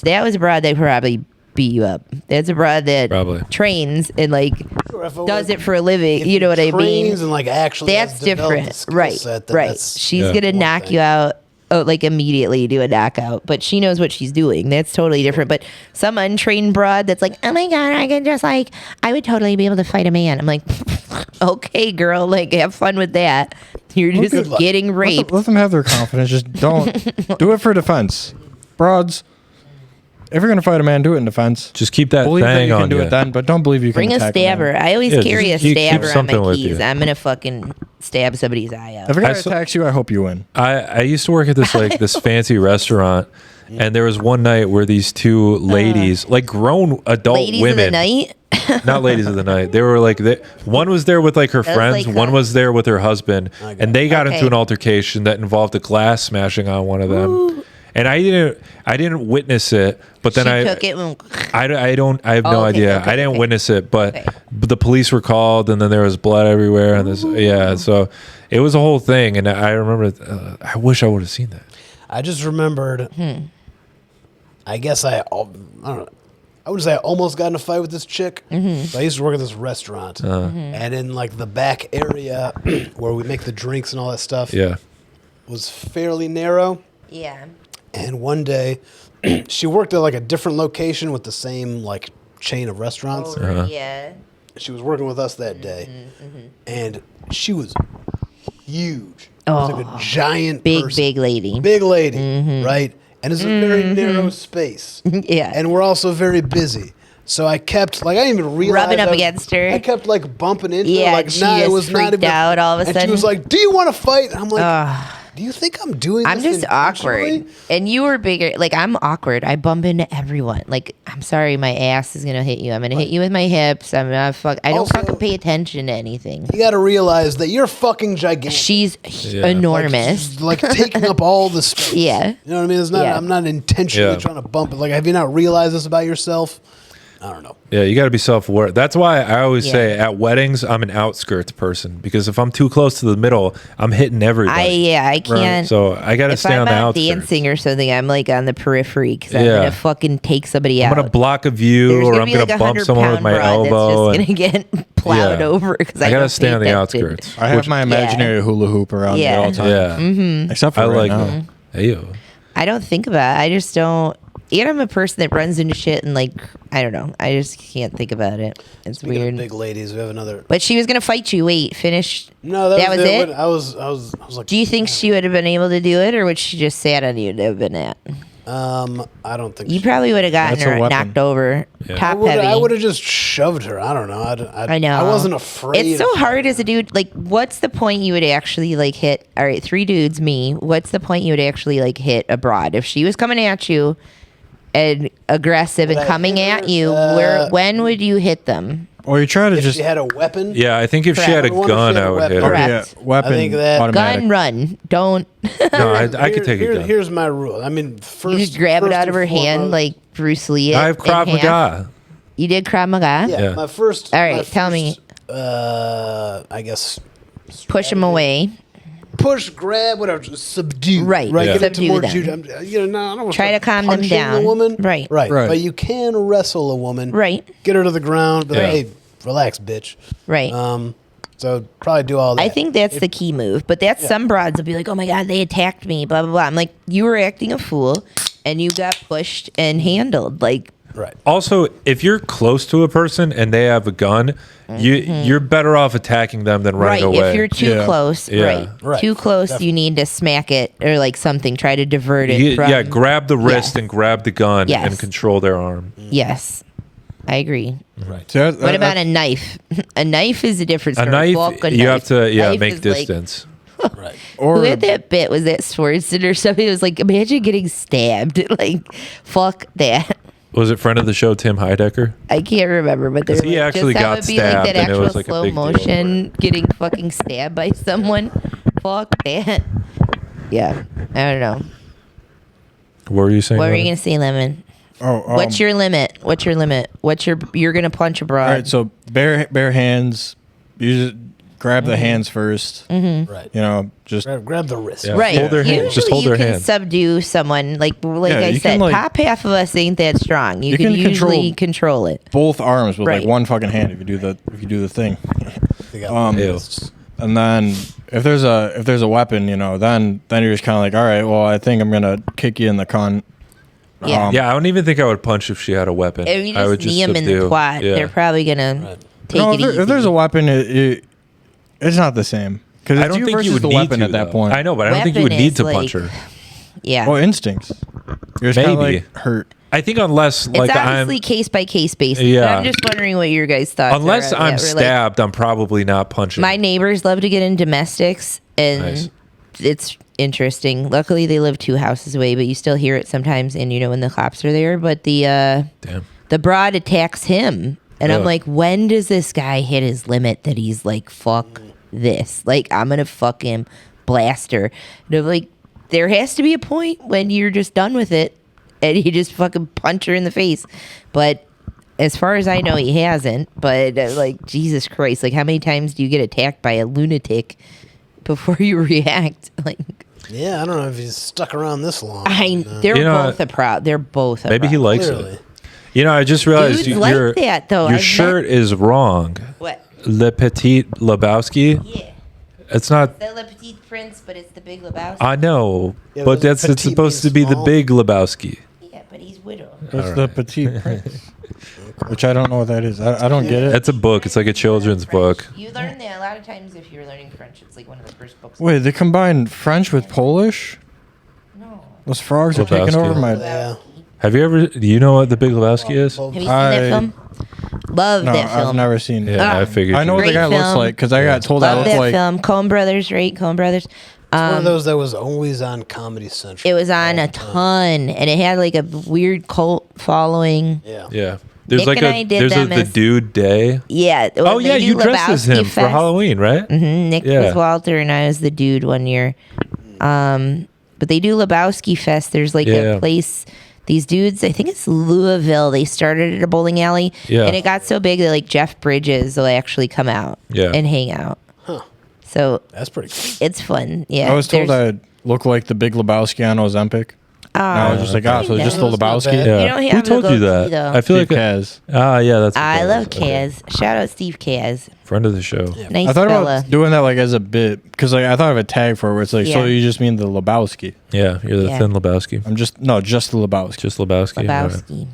that was a broad that probably beat you up. That's a broad that Probably. trains and like If it does was- it for a living. if You know what I mean? trains and like actually That's has developed different, a skill right? set, then Right. that's- She's Yeah. gonna one knock thing. you out. Oh, like immediately do a knockout, but she knows what she's doing. That's totally different. But some untrained broad that's like, oh my God, I can just like, I would totally be able to fight a man. I'm like, okay, girl, like have fun with that. You're Well, just good luck. getting raped. Let them have their confidence. Just don't do it for defense. Broads, if you're gonna fight a man, do it in defense. just keep that Believe that thing you can on do you. it then, but don't believe you can Bring a attack man. stabber. I always Yeah, carry a just keep stabber on something my with keys. you. I'm gonna fucking stab somebody's eye out. If a guy I saw- attacks you, I hope you win. I used to work at this like this fancy restaurant, and there was one night where these two ladies, like grown adult Ladies women, of the night. not ladies of the night. They were like, one was there with like her That was friends, like one a- was there with her husband, and they got into Okay. an altercation that involved a glass smashing on one of them. And I didn't witness it, but then She I took it. And, I have no Oh, okay, idea. okay, I didn't okay. witness it, but, Okay. but the police were called, and then there was blood everywhere, and this, yeah. So it was a whole thing, and I remember. I wish I would have seen that. I just remembered. I guess I don't know. I would say I almost got in a fight with this chick. So I used to work at this restaurant, and in like the back area where we make the drinks and all that stuff, Yeah, was fairly narrow. yeah. And one day, she worked at like a different location with the same like chain of restaurants. Oh, yeah. She was working with us that day, and she was huge. Oh, She was like a giant, Big, person. big lady. big lady, right? And it's a very narrow space, Yeah. and we're also very busy. So I kept like I didn't even realize Rubbing up I- against her. I kept like bumping into Yeah, her. Like and she nah, it just was not freaked even. out all of a and sudden. she was like, "Do you want to fight?" And I'm like, Ugh. "Do you think I'm doing? I'm this just awkward. intentionally?" And you were bigger. Like, I'm awkward. I bump into everyone. Like, I'm sorry, my ass is going to hit you. I'm going to hit you with my hips. I don't Also- fucking pay attention to anything. You got to realize that you're fucking gigantic. She's Yeah. enormous. like taking up all the space. Yeah. You know what I mean? It's not. Yeah. I'm not intentionally Yeah. trying to bump it. Like, have you not realized this about yourself? I don't know. yeah. You got to be self-aware. That's why I always Yeah. say at weddings I'm an outskirts person, because if I'm too close to the middle, I'm hitting everybody. I can't. So I got to if stay I'm on the out outskirts. dancing or something, I'm like on the periphery because I'm Yeah. going to fucking take somebody I'm out. gonna block a view, There's or gonna I'm be gonna like a bump someone with 100-pound my broad elbow. that's just going to get plowed Yeah. over because I I gotta don't stay pay on the attention. outskirts. I have my imaginary hula hoop around me Yeah. all the time. Yeah, Except for I right like now. that. Hey-yo. I don't think about it. I just don't. And I'm a person that runs into shit and like, I don't know. I just can't think about it. It's Speaking of weird. big ladies, we have another. But she was going to fight you. Wait, finish. No, that was it? I was like, Do you think she would have been able to do it or would she just sat on you to have been at? I don't think You she- probably would have gotten That's a her weapon. knocked over. Yeah. Top I heavy. would have just shoved her. I don't know. I know. I wasn't afraid. It's so of hard as a dude. Like, what's the point you would actually like hit? All right, 3 dudes, me. What's the point you would actually like hit a broad if she was coming at you and aggressive Would and I coming hit her? at you? When would you hit them? Or you try to If just she had a weapon, Yeah, I think if she had a I wonder if gun, she had I a would hit weapon. her. okay, Correct. yeah, weapon I think that- automatic. Gun, run. Don't. No, I could take a gun. Here's my rule. I mean, first You just grab it first out of and her hand foremost- like Bruce Lee. I have Krav Maga. You did Krav Maga? Yeah, Yeah. my first. All right, my tell me. I guess. Push him away. Push, grab, whatever. Subdue. Right, yeah. Get into subdue more them. I don't wanna Try start to calm them punching down. The woman. Right. Right. Right. But you can wrestle a woman. Right. Get her to the ground. But Yeah. hey, relax, bitch. Right. So probably do all that. I think that's the key move. But that's some broads will be like, oh my God, they attacked me, blah, blah, blah. I'm like, you were acting a fool and you got pushed and handled. Like, Right. Also, if you're close to a person and they have a gun, you're better off attacking them than running right. away. If you're too Yeah. close, Yeah. right. Right. Too close, Definitely. you need to smack it or like something, try to divert it You- from. yeah, grab the wrist Yes. and grab the gun Yes. and control their arm. Yes. I agree. Right. See, What about a knife? A knife is a different A story. knife, Fuck a you knife. have to Knife make is like- distance. Right. Who or had that bit? Was that Swordston or something? It was like, imagine getting stabbed. Like, fuck that. Was it friend of the show Tim Heidecker? I can't remember, but there 'Cause he actually got would be stabbed, like that and it actual was like a slow big deal. motion getting fucking stabbed by someone. Fuck that. Yeah, I don't know. What were you saying? What were you Lennon? gonna say, Lemon? oh, What's your limit? What's your limit? You're gonna punch abroad? all right? So bare hands. You just grab the hands first. Right. You know, just Grab the wrist. Yeah. Right. Hold their hand. Usually Just hold you their can hand. subdue someone. Like Yeah, I you said, can, like- top half of us ain't that strong. You, You can can usually control it. both arms with Right. like one fucking hand if you do the thing. They got Ew. wrists. And then if there's a weapon, you know, then you're just kind of like, all right, well, I think I'm gonna kick you in the cunt. Yeah. Yeah, I don't even think I would punch if she had a weapon. If you I would just knee them in the subdue. twat, Yeah. they're probably gonna Right. take No, it easy. if there's a weapon, it's not the same because I it's don't you think versus you would the need weapon to at that though. point. I know, but I don't think you would Weapon need is to like- punch her. yeah. Well, instincts. You're just kind of Maybe. like hurt. I think unless It's like obviously I'm case by case basis. Yeah. But I'm just wondering what your guys' thoughts unless are. on I'm that. We're like- stabbed, I'm probably not punching. my neighbors love to get in domestics, and Nice. it's interesting. Luckily, they live 2 houses away, but you still hear it sometimes. And when the cops are there, but Damn. the broad attacks him, and I'm Ugh. like, when does this guy hit his limit that he's like, fuck this? Like, I'm gonna fuck him, blast her. And I'm like, there has to be a point when you're just done with it, and you just fucking punch her in the face. But as far as I know, he hasn't. But like, Jesus Christ, like, how many times do you get attacked by a lunatic before you react? Like, Yeah, I don't know if he's stuck around this long. they're You know, both a proud. They're both. Maybe he likes Clearly. it. You know, I just realized Dudes like your that, though. your I've shirt is wrong. What? Le Petit Lebowski. Yeah. It's not. The Le Petit Prince, but it's the Big Lebowski. I know, Yeah, but but it's it's petite supposed to means be the small. big Lebowski. Yeah, but he's widow. It's the Petite Prince, which I don't know what that is. I don't get it. It's a book. It's like a children's book. You learn that a lot of times if you're learning French. It's like one of the first books. Wait, they combined French with Polish? No. Those frogs are taking Lebowski. over my. Yeah. Have you ever? Do you know what the Big Lebowski is? Both- Have you seen that I- film? Love No, that film. I've never seen it. Yeah, I Ah. figured. I know you what the would. guy Great looks film. like because I got told I Love look that like. film. Coen Brothers, right? Coen Brothers. It's one of those that was always on Comedy Central. It was on all a the time. ton, and it had like a weird cult following. Yeah. Yeah. There's Nick like and I a did there's a them the as- dude day. Yeah. Oh yeah, you dressed as him for Halloween, right? Nick Yeah. was Walter, and I was the dude one year. But they do Lebowski Fest. There's like Yeah. a place. These dudes, I think it's Louisville. They started at a bowling alley, Yeah. and it got so big that like Jeff Bridges will actually come out Yeah. and hang out. Huh. So That's pretty cool. it's fun. Yeah, I was told there's- I look like the Big Lebowski on Ozempic. And I was just like, so kinda. just the That's not Lebowski. bad. Yeah. You don't Who have told to you go that? see, though. I feel Steve like Kaz. yeah, that's. what I that love is. Okay. Kaz. Shout out Steve Kaz. Friend of the show. Nice I thought fella. about doing that like as a bit because like I thought of a tag for it where it's like, so Yeah. you just mean the Lebowski? Yeah, you're the Yeah. thin Lebowski. I'm just just the Lebowski. Just Lebowski. Alright. Lebowski.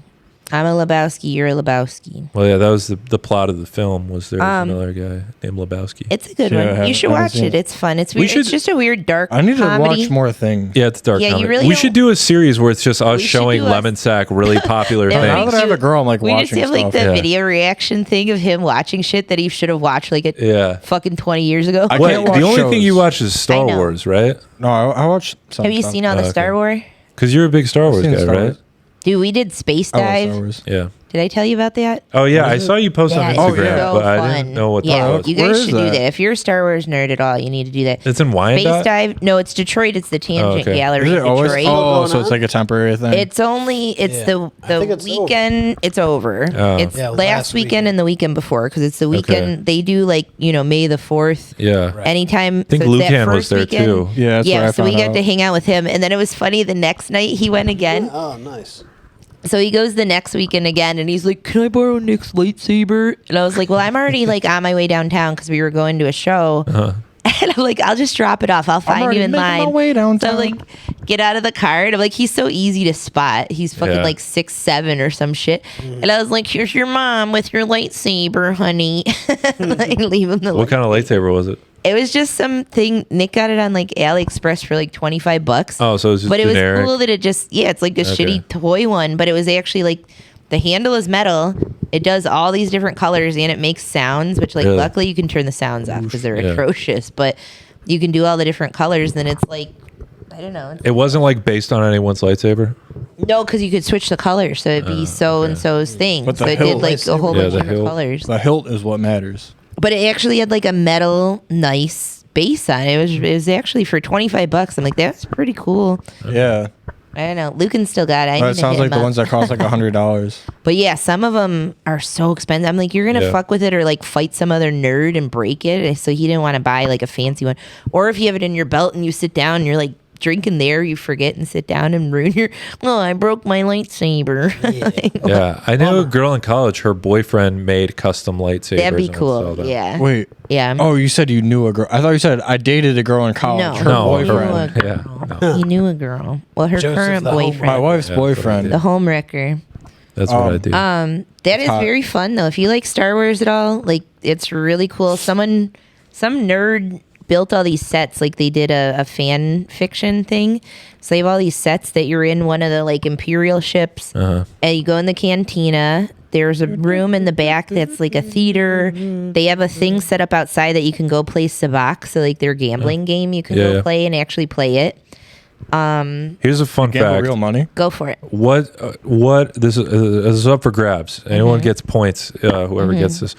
I'm a Lebowski. You're a Lebowski. Well, yeah, that was the plot of the film. Was there was Um, another guy named Lebowski? It's a good Yeah, I one. You haven't- should haven't watch seen it. it. It's fun. It's We weird. should- It's just a weird dark I need to comedy. watch more things. Yeah, it's dark Yeah, you comedy. really we don't- should do a series where it's just us We should showing do a- Lemon Sack really popular That Now makes that I have you- a girl, I'm like We just watching have like stuff. the Yeah. video reaction thing of him watching shit that he should have watched like Yeah. fucking 20 years ago. I Wait, can't the watch only thing you shows. watch is Star I know. Wars, right? No, I watched some Have you stuff. seen all the okay. Star Wars? Because you're a big Star Wars seen guy, Star right? Wars. Dude, we did Space I love Dive. Star Wars. Yeah. Did I tell you about that? Oh yeah, I saw you post on That is Instagram, so but I fun. didn't know what that Yeah, was. you Where guys is should do that? that. If you're a Star Wars nerd at all, you need to do that. It's in Space Wyandotte. Dive. No, it's Detroit. It's the Tangent okay. Gallery Is it in always? Detroit. Oh, going so it's on? like a temporary thing. It's the I think it's weekend. It's over. Oh. It's Yeah, it was last last weekend weekend. and the weekend before because it's the weekend. Okay. They do like May the 4th. Yeah. Right. Anytime. I think so it's that Lucan was first there weekend. too. Yeah, that's where I So we found got out. to hang out with him, and then it was funny. The next night he went again. Oh, nice. So he goes the next weekend again, and he's like, "Can I borrow Nick's lightsaber?" And I was like, "Well, I'm already like on my way downtown because we were going to a show." And I'm like, "I'll just drop it off. I'll find already you in making my line." way downtown. So like, get out of the car. And I'm like, he's so easy to spot. He's fucking Yeah. like 6'7" or some shit. And I was like, "Here's your mom with your lightsaber, honey." Like, leave him the. What kind of lightsaber was it? It was just something. Nick got it on like AliExpress for like $25. Oh, so it was just But it generic. was cool that it just it's like a Okay. shitty toy one, but it was actually like the handle is metal. It does all these different colors and it makes sounds, which like Really? luckily you can turn the sounds off because they're Yeah. atrocious. But you can do all the different colors, and it's like I don't know. It wasn't like based on anyone's lightsaber. No, because you could switch the colors, so it'd be so and so's thing. But So the it did hilt- like a whole Yeah, bunch the of different hilt. colors. The hilt is what matters. But it actually had like a metal, nice base on it. It was actually for $25. I'm like, that's pretty cool. Yeah. I don't know. Lucan still got it. I But need it to sounds hit like him the up. ones that cost like $100. But yeah, some of them are so expensive. I'm like, you're gonna Yeah. fuck with it or like fight some other nerd and break it. So he didn't want to buy like a fancy one. Or if you have it in your belt and you sit down and you're like drinking there, you forget and sit down and ruin your. Oh, I broke my lightsaber. Yeah, I knew a girl in college. Her boyfriend made custom lightsabers. That'd be and I saw cool. that. Yeah. Wait. Yeah. Oh, you said you knew a girl. I thought you said I dated a girl in college. No. Her No, boyfriend. her- Yeah, no. He knew a girl. Well, her Joseph current the home boyfriend. My wife's Yeah, boyfriend. The home wrecker. That's what I do. That is hot. very fun though. If you like Star Wars at all, like it's really cool. Some nerd built all these sets. Like they did a fan fiction thing. So they have all these sets that you're in one of the like Imperial ships, and you go in the cantina. There's a room in the back that's like a theater. They have a thing set up outside that you can go play Sabacc. So like their gambling game, you can Yeah, go yeah. play and actually play it. Here's a fun Gamble fact. real money. Go for it. What this is up for grabs. Anyone gets points. Whoever gets this.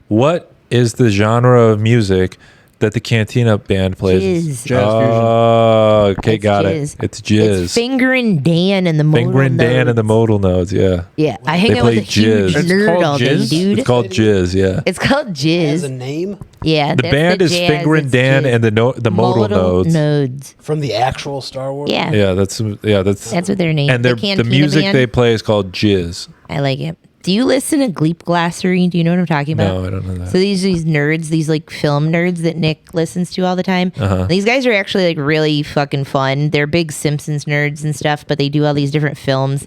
What is the genre of music that the Cantina band plays? Jizz. Jazz Oh, okay, It's got jizz. it. It's jizz. It's Finger and Dan and the modal Finger and Dan and the nodes. modal nodes. Yeah, Yeah, I hang They out with play a huge jizz. It's nerd called all day, jizz? dude. it's called jizz. Yeah, It's called As jizz. a name Yeah, the that's band is jazz, Finger and it's Dan jizz. and the modal nodes. nodes. from the actual Star Wars. Yeah, Yeah, that's that's what they're named. and the Cantina music band. they play is called jizz. I like it. Do you listen to Gleep Glossary? Do you know what I'm talking about? No, I don't know that. So these nerds, these like film nerds that Nick listens to all the time. Uh-huh. These guys are actually like really fucking fun. They're big Simpsons nerds and stuff, but they do all these different films.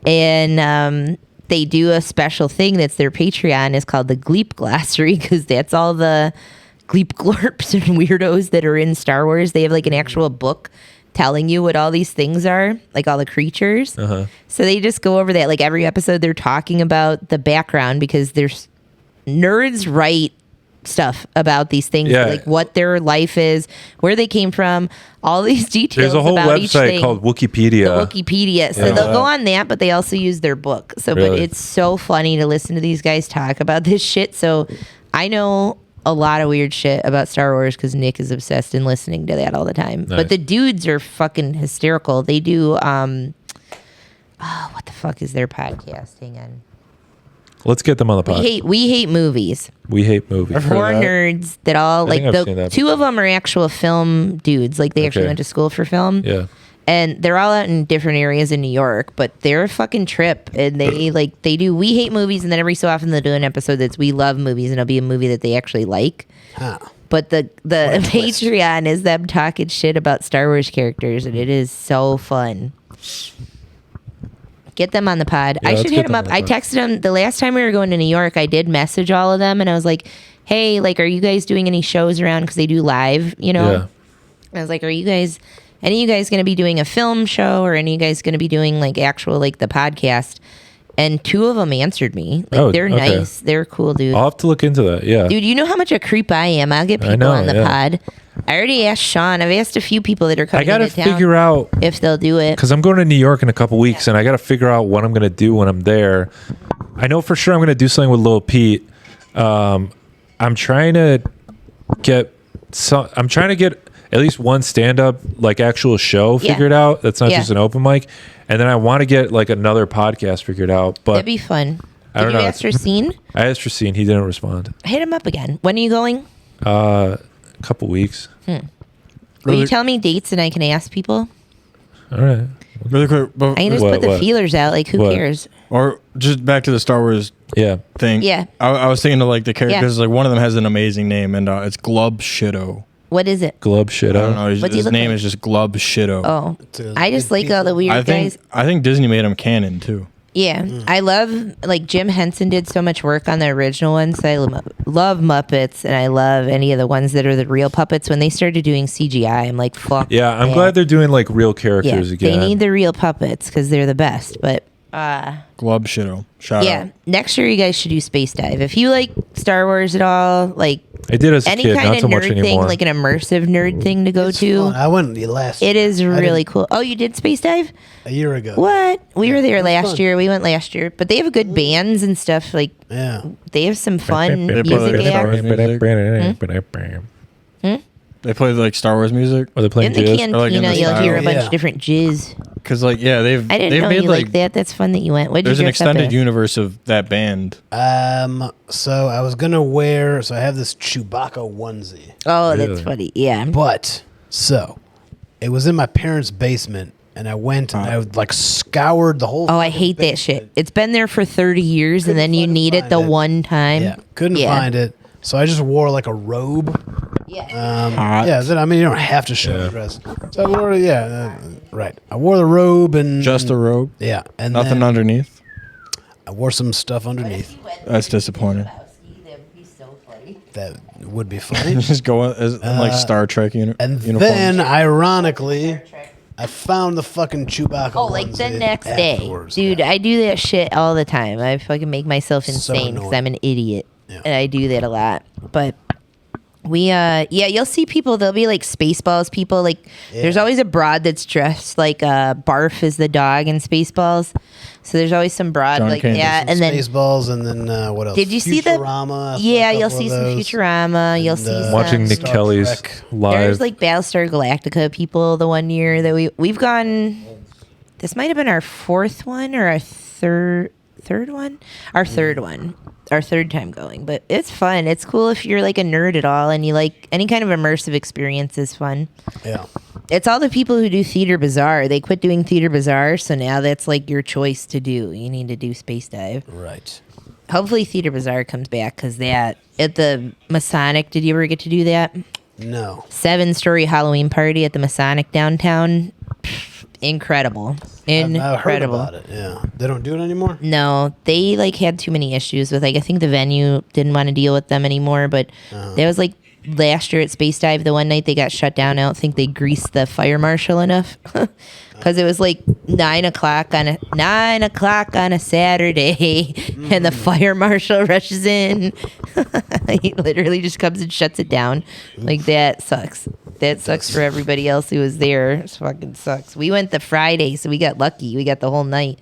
And they do a special thing that's their Patreon is called the Gleep Glossary because that's all the Gleep glorps and weirdos that are in Star Wars. They have like an actual book telling you what all these things are, like all the creatures. Uh-huh. So they just go over that. Like every episode, they're talking about the background because there's nerds write stuff about these things, Yeah. like what their life is, where they came from, all these details. There's a whole about each website thing. called Wikipedia. The Wikipedia. So Yeah. they'll go on that, but they also use their book. So, but Really? it's so funny to listen to these guys talk about this shit. So I know a lot of weird shit about Star Wars because Nick is obsessed in listening to that all the time. Nice. But the dudes are fucking hysterical. They do, what the fuck is their podcast? Hang on. Let's get them on the pod. We hate movies. We hate movies. I've heard Four that. nerds that all I like think I've seen the that two of them are actual film dudes. Like they actually Okay. went to school for film. Yeah. And they're all out in different areas in New York, but they're a fucking trip. And they do We Hate Movies, and then every so often they'll do an episode that's We Love Movies, and it'll be a movie that they actually like. Huh. But the a twist. Patreon is them talking shit about Star Wars characters, and it is so fun. Get them on the pod. Yeah, I let's should get hit them them up. on the I pod. texted them the last time we were going to New York. I did message all of them, and I was like, "Hey, like, are you guys doing any shows around? Because they do live, you know." Yeah. I was like, "Are you guys? Any of you guys going to be doing a film show, or any of you guys going to be doing like actual like the podcast?" And two of them answered me. Like Oh, they're okay. nice. They're cool, dude. I'll have to look into that. Yeah. Dude, you know how much a creep I am. I'll get I people know, on the yeah. pod. I already asked Sean. I've asked a few people that are I coming got to into town figure out if they'll do it. because I'm going to New York in a couple weeks, and I got to figure out what I'm going to do when I'm there. I know for sure I'm going to do something with Lil Pete. I'm trying to get at least one stand-up, like, actual show figured out. That's not just an open mic. And then I want to get, like, another podcast figured out. But that'd be fun. I don't Did you know. ask Racine? I asked Racine. He didn't respond. Hit him up again. When are you going? A couple weeks. Will you tell me dates and I can ask people? All right. Really quick, but, I can just put the feelers out. Like, who cares? or just back to the Star Wars Yeah. thing. Yeah. I was thinking of like the characters. Like one of them has an amazing name, and it's Glub Shitto. What is it? Glub shit I don't out. know. His name is just Glub Shitto. Oh, a I just big like all the weird guys. I think Disney made him canon too. Yeah, I love, like, Jim Henson did so much work on the original ones. So I love Muppets, and I love any of the ones that are the real puppets. When they started doing CGI, I'm like, fuck. Yeah, I'm glad they're doing, like, real characters again. They need the real puppets because they're the best. But Glub Shitto. Shout out. next year you guys should do Space Dive. If you like Star Wars at all, like I did as a any kid, kind not of so much nerd thing, anymore. like an immersive nerd thing to go It's to. fun. I went last. It is really didn't- cool. Oh, you did Space Dive? a year ago. What? We were there it was last fun. year. We went last year, but they have good bands and stuff. Like Yeah. they have some fun They play music like Star acts. Wars They play like Star Wars music Are they playing In the jazz? cantina, Or, like, in the you'll hear a style. bunch Yeah. of different jizz. because like they've I didn't they've know made you like that. That's fun that you went. What did there's you an dress up extended as? universe of that band. So I was gonna wear. So I have this Chewbacca onesie, Oh, Really? that's funny. Yeah. but so it was in my parents' basement, and I went and I like scoured the whole. Oh, I fucking hate that basement. shit. It's been there for 30 years, and Couldn't then you fucking need it find the it. one time. Yeah, couldn't Yeah. find it, so I just wore like a robe. Yeah. Hot. Yeah, I mean you don't have to show the dress. So I wore, right. I wore the robe and Just a robe, yeah, and nothing then underneath. I wore some stuff underneath. That's disappointing. That would be funny. Just go in like Star Trek And uniforms. then, ironically, I found the fucking Chewbacca. Oh, like the onesie next day. afterwards. Dude, Yeah. I do that shit all the time. I fucking make myself So insane because annoying. I'm an idiot. Yeah. And I do that a lot. But you'll see people, they'll be like Spaceballs people. Like, there's Yeah. always a broad that's dressed like Barf is the dog in Spaceballs. So there's always some broad John like Candy. that. And then, Spaceballs, and then what else? did you see the? Futurama? I saw a Yeah, you'll couple see of some those. Futurama. You'll And, see some. Watching Nick Star Kelley's Trek. live. There's like Battlestar Galactica people the one year that we've gone. This might have been our fourth one or our third one. Our third one. Our third time going, but it's fun. It's cool if you're like a nerd at all and you like any kind of immersive experience is fun. Yeah. It's all the people who do Theater Bazaar. They quit doing Theater Bazaar, so now that's like your choice to do. You need to do Space Dive. Right. Hopefully Theater Bazaar comes back because that at the Masonic. Did you ever get to do that? No. 7-story Halloween party at the Masonic downtown. Incredible. I've heard Incredible. about it. Yeah. They don't do it anymore. No, they like had too many issues with like I think the venue didn't want to deal with them anymore, but that was like last year at Space Dive, the one night they got shut down. I don't think they greased the fire marshal enough. Because it was like 9 o'clock on a Saturday, and the fire marshal rushes in. He literally just comes and shuts it down. Like that sucks. That sucks for everybody else who was there. It fucking sucks. We went the Friday, so we got lucky. We got the whole night.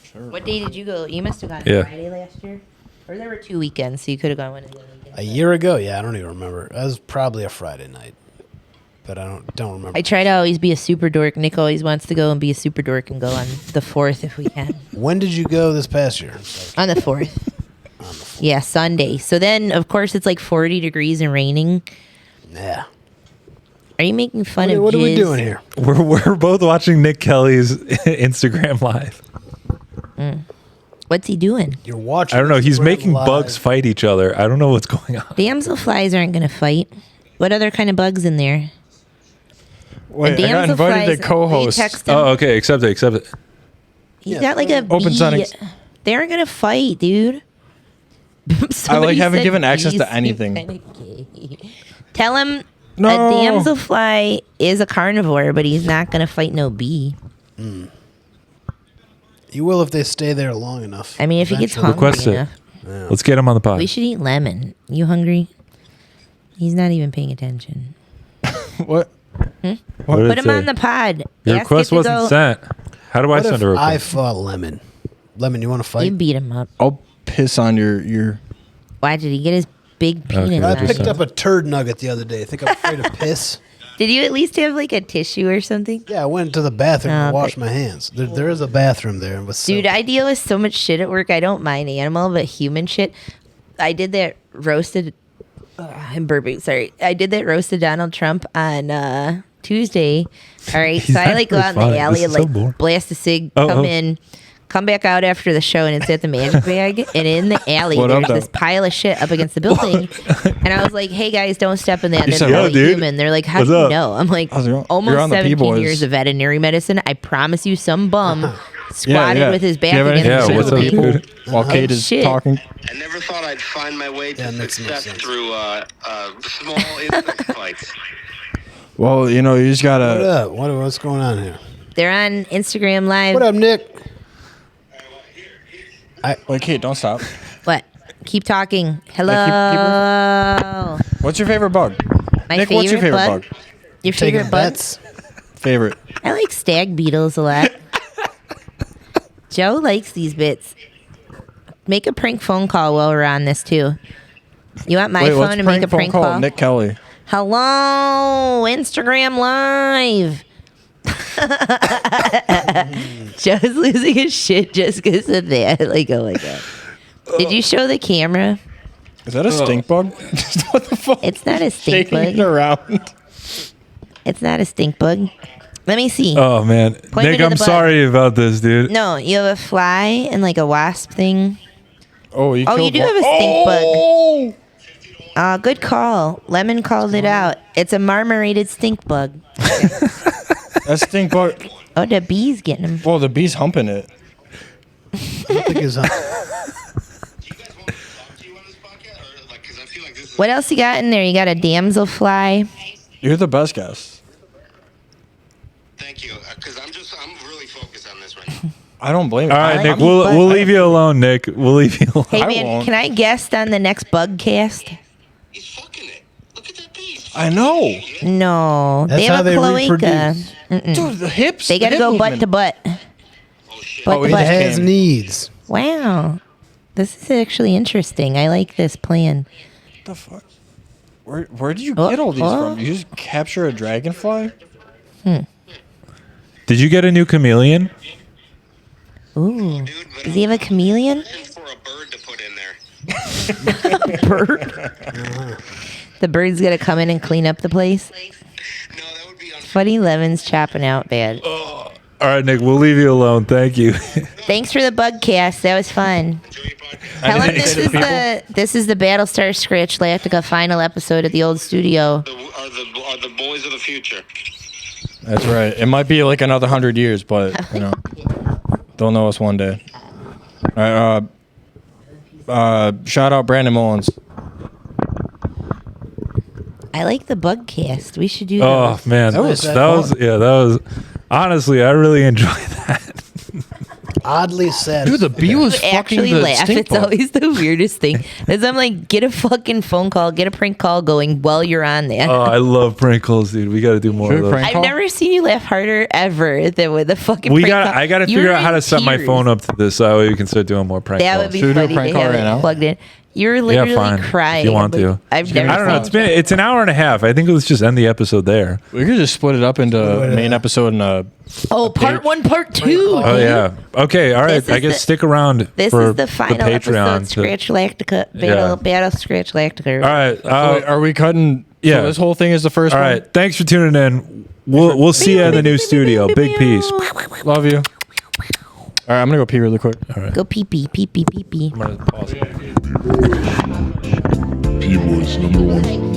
Sure. What day did you go? You must have gone Friday last year, or there were 2 weekends, so you could have gone one of the weekends. A year ago? Yeah, I don't even remember. That was probably a Friday night, but I don't remember. I try to always be a super dork. Nick always wants to go and be a super dork and go on the 4th if we can. When did you go this past year? On the 4th. Yeah, Sunday. So then, of course, it's like 40 degrees and raining. Yeah. Are you making fun of What are we jizz? doing here? We're both watching Nick Kelley's Instagram live. What's he doing? You're watching. I don't know. He's Instagram making Live. bugs fight each other. I don't know what's going on. Damselflies aren't going to fight. What other kind of bugs in there? Wait, I got invited to co-host. we text him. Oh, okay. Accept it. He's got like a Open bee. Sonics. They aren't going to fight, dude. Somebody haven't said given access to bees seem anything. kinda gay. Tell him No. a damselfly is a carnivore, but he's not going to fight no bee. You will if they stay there long enough. I mean, if he gets Eventually. hungry Request it. enough. Let's get him on the pod. We should eat lemon. You hungry? He's not even paying attention. What? What did Put it him say? on the pod. Your Ask request it to wasn't go- sent. How do I What send if a I request? fought Lemon? Lemon, you want to You fight? beat him up. I'll piss on your. Why did he get his big penis Okay. I on? picked up a turd nugget the other day. I think I'm afraid of piss. Did you at least have like a tissue or something? Yeah, I went to the bathroom Oh, and okay. washed my hands. There is a bathroom there. With Dude, I deal with so much shit at work. I don't mind animal, but human shit. I did that roasted. I'm burping. Sorry. I did that roasted Donald Trump on Tuesday. All right. He's So I like go out in actually the fine. alley This and is so like boring. blast a cig, Oh, come oh. in, come back out after the show, and it's at the magic bag. And in the alley, What up, there's this though? pile of shit up against the building. And I was like, hey guys, don't step in that. You That's said, really "Yo, dude, human. They're like, how what's do you up?" know? I'm like, How's it going? almost You're on the P 17 Boiz. years of veterinary medicine. I promise you, some bum squatted yeah. with his Do you back have against anything Yeah, to say what's to up, the people dude? while Kate is Shit. talking? I never thought I'd find my way Yeah, to makes no success sense. through small insect fights. Well, you know, you just What gotta. up? What's going on here? They're on Instagram Live. What up, Nick? Wait, Kate, don't stop. What? Keep talking. Hello. Yeah, What's your favorite bug? My Nick, favorite what's your favorite bug? bug? Your Taking favorite bug? bets? Favorite. I like stag beetles a lot. Joe likes these bits. Make a prank phone call while we're on this too. You want my Wait, phone let's to make a prank call? Nick Kelley. Hello, Instagram Live. Joe's losing his shit just because of that. Like, oh my god. Did you show the camera? Is that a stink bug? What the fuck? It's not a stink Shaking it bug. around. It's not a stink bug. Let me see. Oh man, Point me Nick, to I'm the bug. sorry about this, dude. No, you have a fly and like a wasp thing. Oh, you Oh, you killed do one. have a stink bug. Oh! Good call. Lemon called it out. It's a marmorated stink bug. That stink bug. Oh, the bee's getting him. Well, the bee's humping it. I think it's Do you guys want me to talk to you on this podcast? Or, like, 'cause I feel like this is What else you got in there? You got a damselfly. You're the best guest. Thank you, because I'm really focused on this right now. I don't blame you. All right, like Nick, these we'll bugs. leave you alone, Nick. We'll leave you alone. Hey I man, won't. can I guest on the next bug cast? He's fucking it. Look at that beast. I know. No, That's they how have a they cloaca. reproduce. Dude, the hips. They got to the go hip butt to movement. butt. Oh shit. Butt Oh, to he butt. just has came. needs. Wow, this is actually interesting. I like this plan. What the fuck? Where did you Oh, get all these oh. from? You just capture a dragonfly? Did you get a new chameleon? Ooh, Dude, but does he have a chameleon? looking for a bird to put in there. Bird. The bird's gonna come in and clean up the place. No, that would be unfair. Funny Lemon's chopping out bad. All right, Nick, we'll leave you alone. Thank you. Thanks for the bug cast. That was fun. Enjoy your podcast. Tell him Anything to this say to is the this is the Battlestar Scratch Lactica final episode at the old studio. Are the boys of the future. That's right. It might be like another 100 years, but you know, they'll know us one day. All right. Shout out Brandon Mullins. I like the bug cast. We should do Oh those. man, That was that was honestly, I really enjoyed that. Oddly sad. Dude, the bee was I fucking actually the laugh. stink It's bug. always the weirdest thing. Is I'm like, get a fucking phone call, get a prank call going while you're on there. Oh, I love prank calls, dude. We got to do more Should of we those. prank I've call? never seen you laugh harder ever than with the fucking. We prank got. call. I got to You figure were out how in to set my tears. phone up to this so that way we can start doing more prank That calls. would be Should we do a funny prank to call have right it now? plugged in. You're literally fine, crying. if you want Like, to. I've never. I don't know. seen- It's an hour and a half. I think let's just end the episode there. We could just split it up into main episode and Oh, part one, part two. Oh dude. yeah. Okay. All right. This I is guess the- stick around This for is the final Patreon. episode. Scratch Lactica. Yeah. Battle Scratch Lactica. All right. are we cutting? yeah. So this whole thing is the first All one. right. Thanks for tuning in. We'll see you in the new studio. Big peace. Love you. All right, I'm gonna go pee really quick. Go pee pee pee pee pee pee. I'm gonna pause it. P Boiz #1.